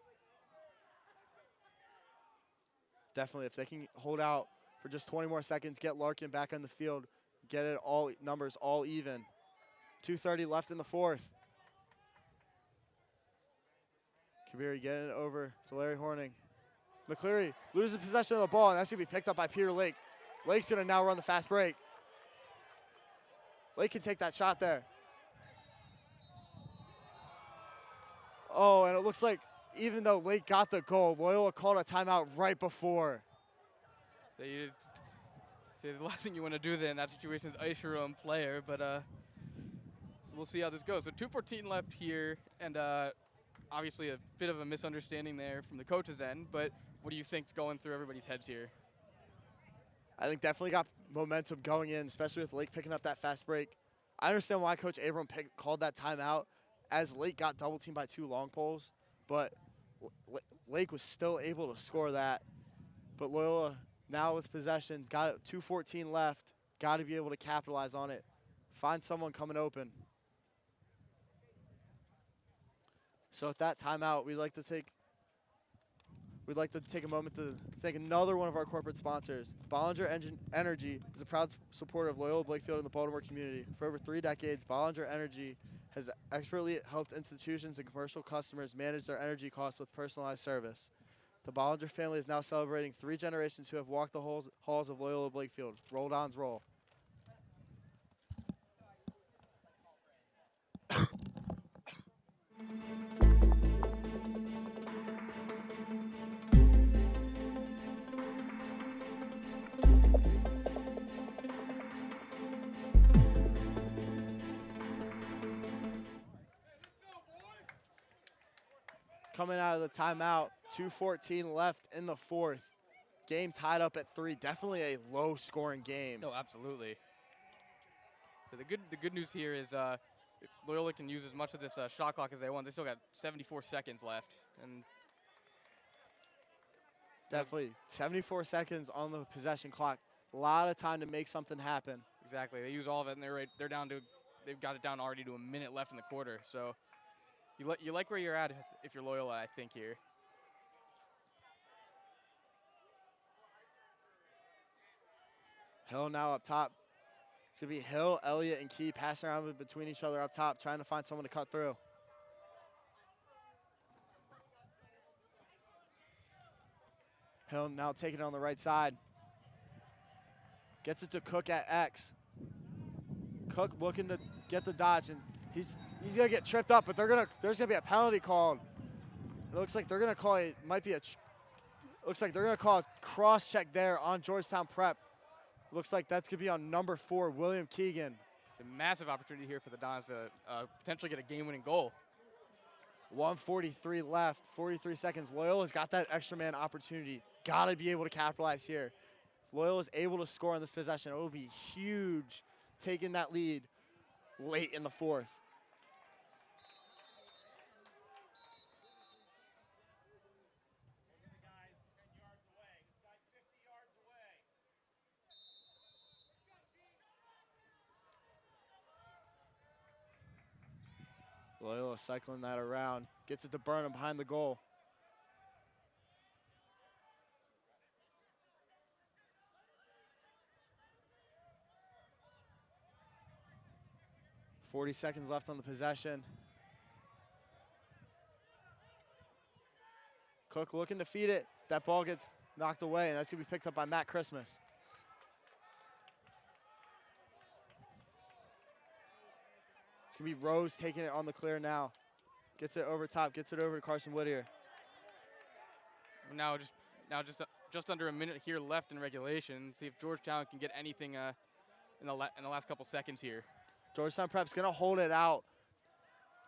Definitely, if they can hold out for just 20 more seconds, get Larkin back on the field, get it all numbers all even. 2:30 left in the fourth. Kabiri getting it over to Larry Horning. McCleary loses possession of the ball, and that's going to be picked up by Peter Lake. Lake's going to now run the fast break. Lake can take that shot there. Oh, and it looks like even though Lake got the goal, Loyola called a timeout right before. So the last thing you want to do then in that situation is ice your own player, but so we'll see how this goes. So 2:14 left here, and obviously a bit of a misunderstanding there from the coach's end, but what do you think's going through everybody's heads here? I think definitely got momentum going in, especially with Lake picking up that fast break. I understand why Coach Abram called that timeout as Lake got double teamed by 2 long poles, but Lake was still able to score that. But Loyola now with possession, got it, 2:14 left, got to be able to capitalize on it. Find someone coming open. So with that timeout, we'd like to take a moment to thank another one of our corporate sponsors. Bollinger Energy is a proud supporter of Loyola Blakefield and the Baltimore community. For over 3 decades, Bollinger Energy has expertly helped institutions and commercial customers manage their energy costs with personalized service. The Bollinger family is now celebrating 3 generations who have walked the halls of Loyola Blakefield. Roll Dons roll. Coming out of the timeout, 2:14 left in the 4th. Game tied up at 3. Definitely a low-scoring game. No, absolutely. So the good news here is Loyola can use as much of this shot clock as they want. They still got 74 seconds left, and Definitely 74 seconds on the possession clock. A lot of time to make something happen. exactly they use all of it, and they're down to they've got it down already to a minute left in the quarter. So you like where you're at if you're Loyola, I think here. Hill now up top. It's going to be Hill, Elliott, and Key passing around between each other up top, trying to find someone to cut through. Hill now taking it on the right side. Gets it to Cook at X. Cook looking to get the dodge, and he's going to get tripped up, but there's going to be a penalty called. It looks like they're going to call it, looks like they're going to call a cross check there on Georgetown Prep. Looks like that's going to be on number 4, William Keegan. A massive opportunity here for the Dons to potentially get a game-winning goal. 1:43 left, 43 seconds. Loyola's got that extra man opportunity. Got to be able to capitalize here. If Loyola's able to score on this possession, it will be huge, taking that lead late in the 4th. Loyola cycling that around. Gets it to Burnham behind the goal. .40 seconds left on the possession. Cook looking to feed it. That ball gets knocked away, and that's going to be picked up by Matt Christmas. It's going to be Rose taking it on the clear now. Gets it over top, gets it over to Carson Whittier. Now just under a minute here left in regulation. See if Georgetown can get anything in the last couple seconds here. Georgetown Prep's going to hold it out.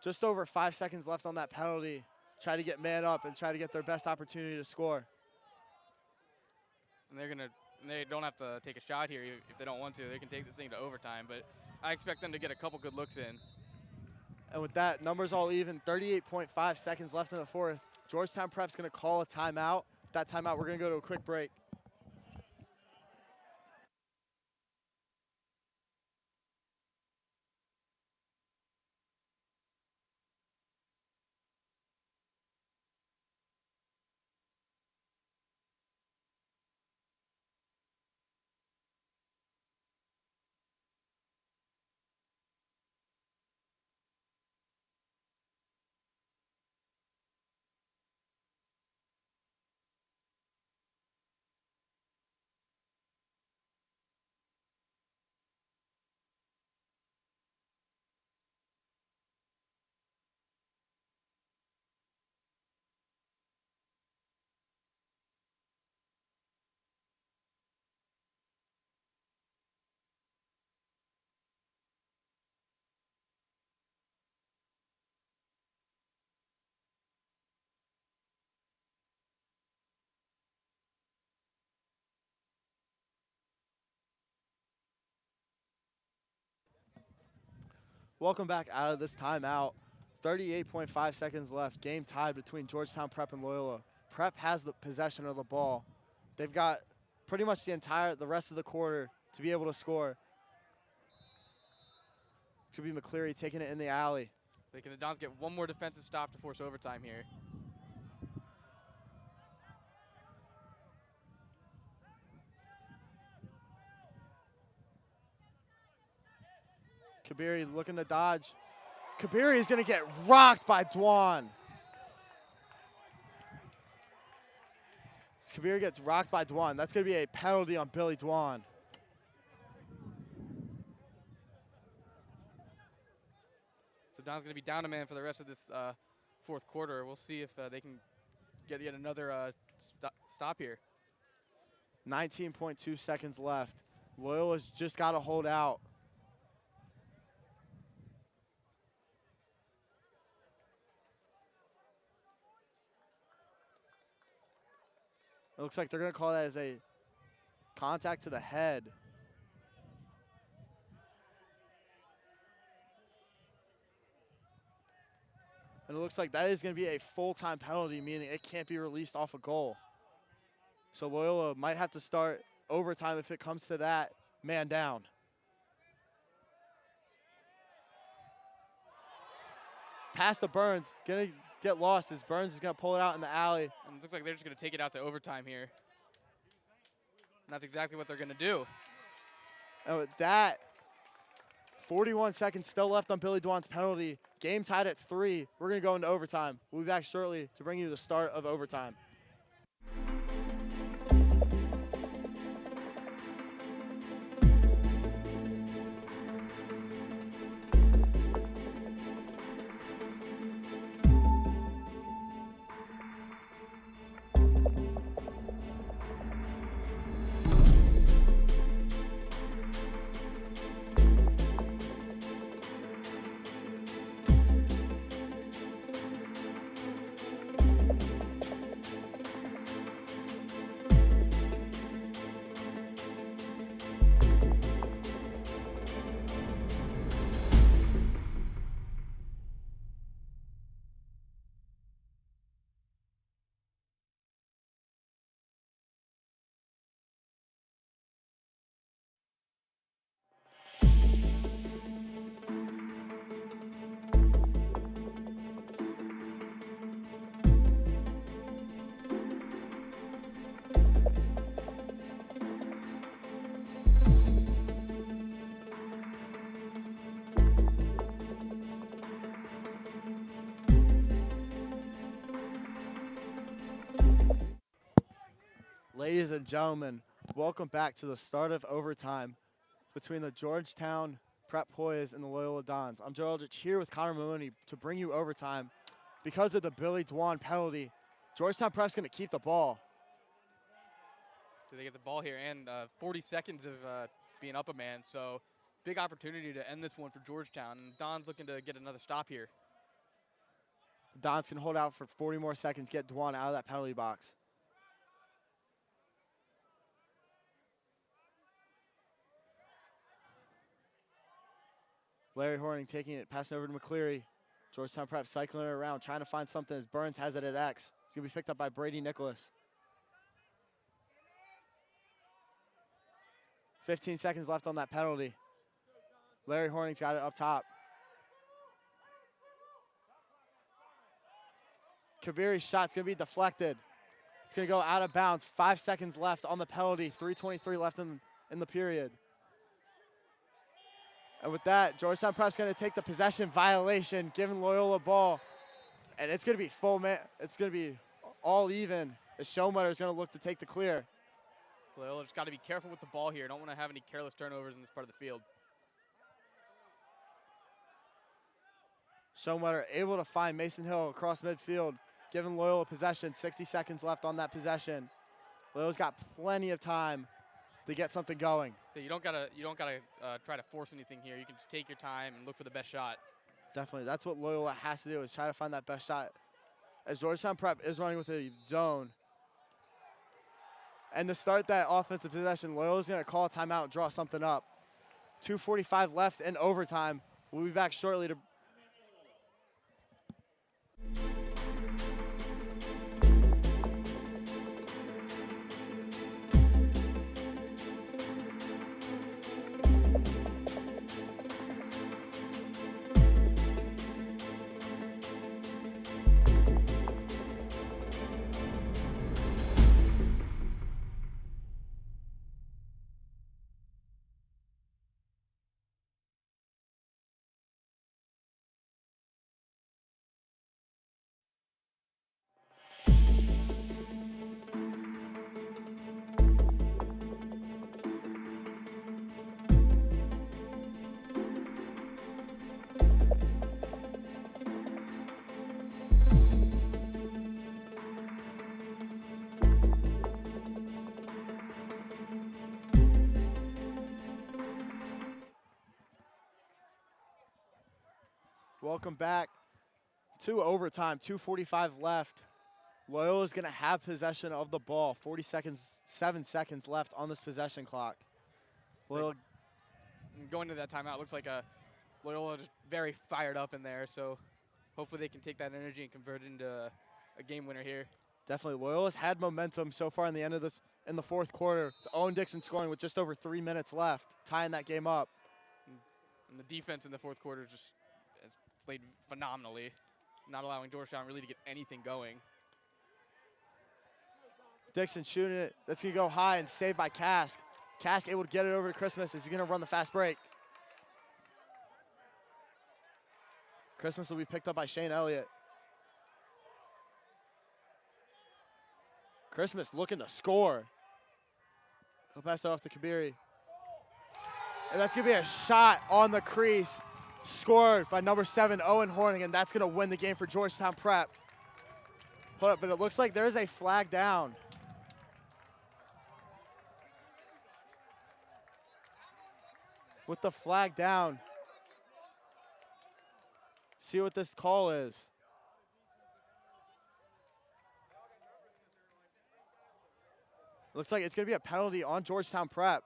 Just over 5 seconds left on that penalty. Try to get man up and try to get their best opportunity to score. And they don't have to take a shot here if they don't want to. They can take this thing to overtime, but I expect them to get a couple good looks in. And with that, numbers all even, 38.5 seconds left in the 4th. Georgetown Prep's going to call a timeout. With that timeout, we're going to go to a quick break. Welcome back out of this timeout. 38.5 seconds left. Game tied between Georgetown Prep and Loyola. Prep has the possession of the ball. They've got pretty much the rest of the quarter to be able to score. It's going to be McCleary taking it in the alley. Can the Dons get one more defensive stop to force overtime here? Kabiri looking to dodge. Kabiri is going to get rocked by Dwan. Kabiri gets rocked by Dwan. That's going to be a penalty on Billy Dwan. So Don's going to be down a man for the rest of this fourth quarter. We'll see if they can get yet another stop here. 19.2 seconds left. Loyola's just got to hold out. It looks like they're going to call that as a contact to the head. And it looks like that is going to be a full-time penalty, meaning it can't be released off a goal. So Loyola might have to start overtime if it comes to that, man down. Pass to Burns, going to get lost as Burns is going to pull it out in the alley. And it looks like they're just going to take it out to overtime here. And that's exactly what they're going to do. And with that, 41 seconds still left on Billy Dwan's penalty. Game tied at 3. We're going to go into overtime. We'll be back shortly to bring you the start of overtime. Ladies and gentlemen, welcome back to the start of overtime between the Georgetown Prep Hoyas and the Loyola Dons. I'm Joe Eldridge here with Connor Maloney to bring you overtime. Because of the Billy Dwan penalty, Georgetown Prep's going to keep the ball. So they get the ball here and 40 seconds of being up a man. So big opportunity to end this one for Georgetown. And Don's looking to get another stop here. The Dons can hold out for 40 more seconds, get Dwan out of that penalty box. Larry Horning taking it, passing over to McCleary. Georgetown Prep cycling it around, trying to find something as Burns has it at X. It's going to be picked up by Brady Nicholas. 15 seconds left on that penalty. Larry Horning's got it up top. Kabiri's shot's going to be deflected. It's going to go out of bounds. 5 seconds left on the penalty. 3:23 left in the period. And with that, Georgetown Prep's going to take the possession violation, giving Loyola ball. And it's going to be full man. It's going to be all even. The Showmutter is going to look to take the clear. So Loyola just got to be careful with the ball here. Don't want to have any careless turnovers in this part of the field. Showmutter able to find Mason Hill across midfield, giving Loyola possession. 60 seconds left on that possession. Loyola's got plenty of time to get something going. So you don't gotta try to force anything here. You can just take your time and look for the best shot. Definitely, that's what Loyola has to do, is try to find that best shot. As Georgetown Prep is running with a zone. And to start that offensive possession, Loyola's gonna call a timeout and draw something up. 2:45 left in overtime. We'll be back shortly to welcome back to overtime. 2:45 left. Loyola's going to have possession of the ball. 7 seconds left on this possession clock. Loyola Going to that timeout, looks like Loyola just very fired up in there, so hopefully they can take that energy and convert it into a game winner here. definitely. Loyola's had momentum so far in the end of this in the fourth quarter. Owen Dixon scoring with just over 3 minutes left, tying that game up. And the defense in the fourth quarter just has played phenomenally, not allowing Georgetown really to get anything going. Dixon shooting it. That's going to go high and saved by Kask. Kask able to get it over to Christmas. Is he going to run the fast break? Christmas will be picked up by Shane Elliott. Christmas looking to score. He'll pass it off to Kabiri. And that's going to be a shot on the crease. Scored by number 7, Owen Horning, and that's going to win the game for Georgetown Prep. But it looks like there's a flag down. With the flag down. See what this call is. Looks like it's going to be a penalty on Georgetown Prep.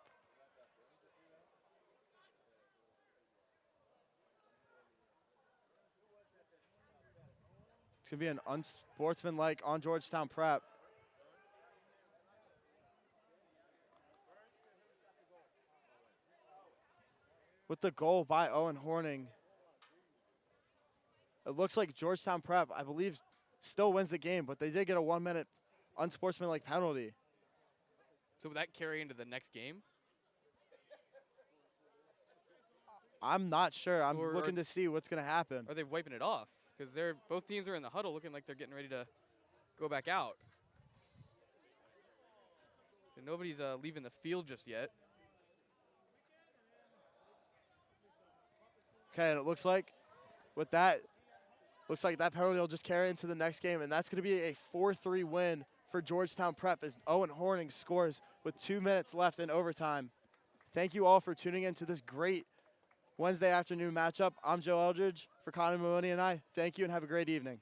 It's going to be an unsportsmanlike on Georgetown Prep. With the goal by Owen Horning. It looks like Georgetown Prep, I believe, still wins the game, but they did get a 1-minute unsportsmanlike penalty. So will that carry into the next game? I'm not sure. I'm looking to see what's going to happen. Are they wiping it off? Because both teams are in the huddle looking like they're getting ready to go back out. So nobody's leaving the field just yet. Okay, and it looks like with that, that penalty will just carry into the next game, and that's going to be a 4-3 win for Georgetown Prep as Owen Horning scores with 2 minutes left in overtime. Thank you all for tuning in to this great Wednesday afternoon matchup. I'm Joe Eldridge for Connor Maloney and I. Thank you and have a great evening.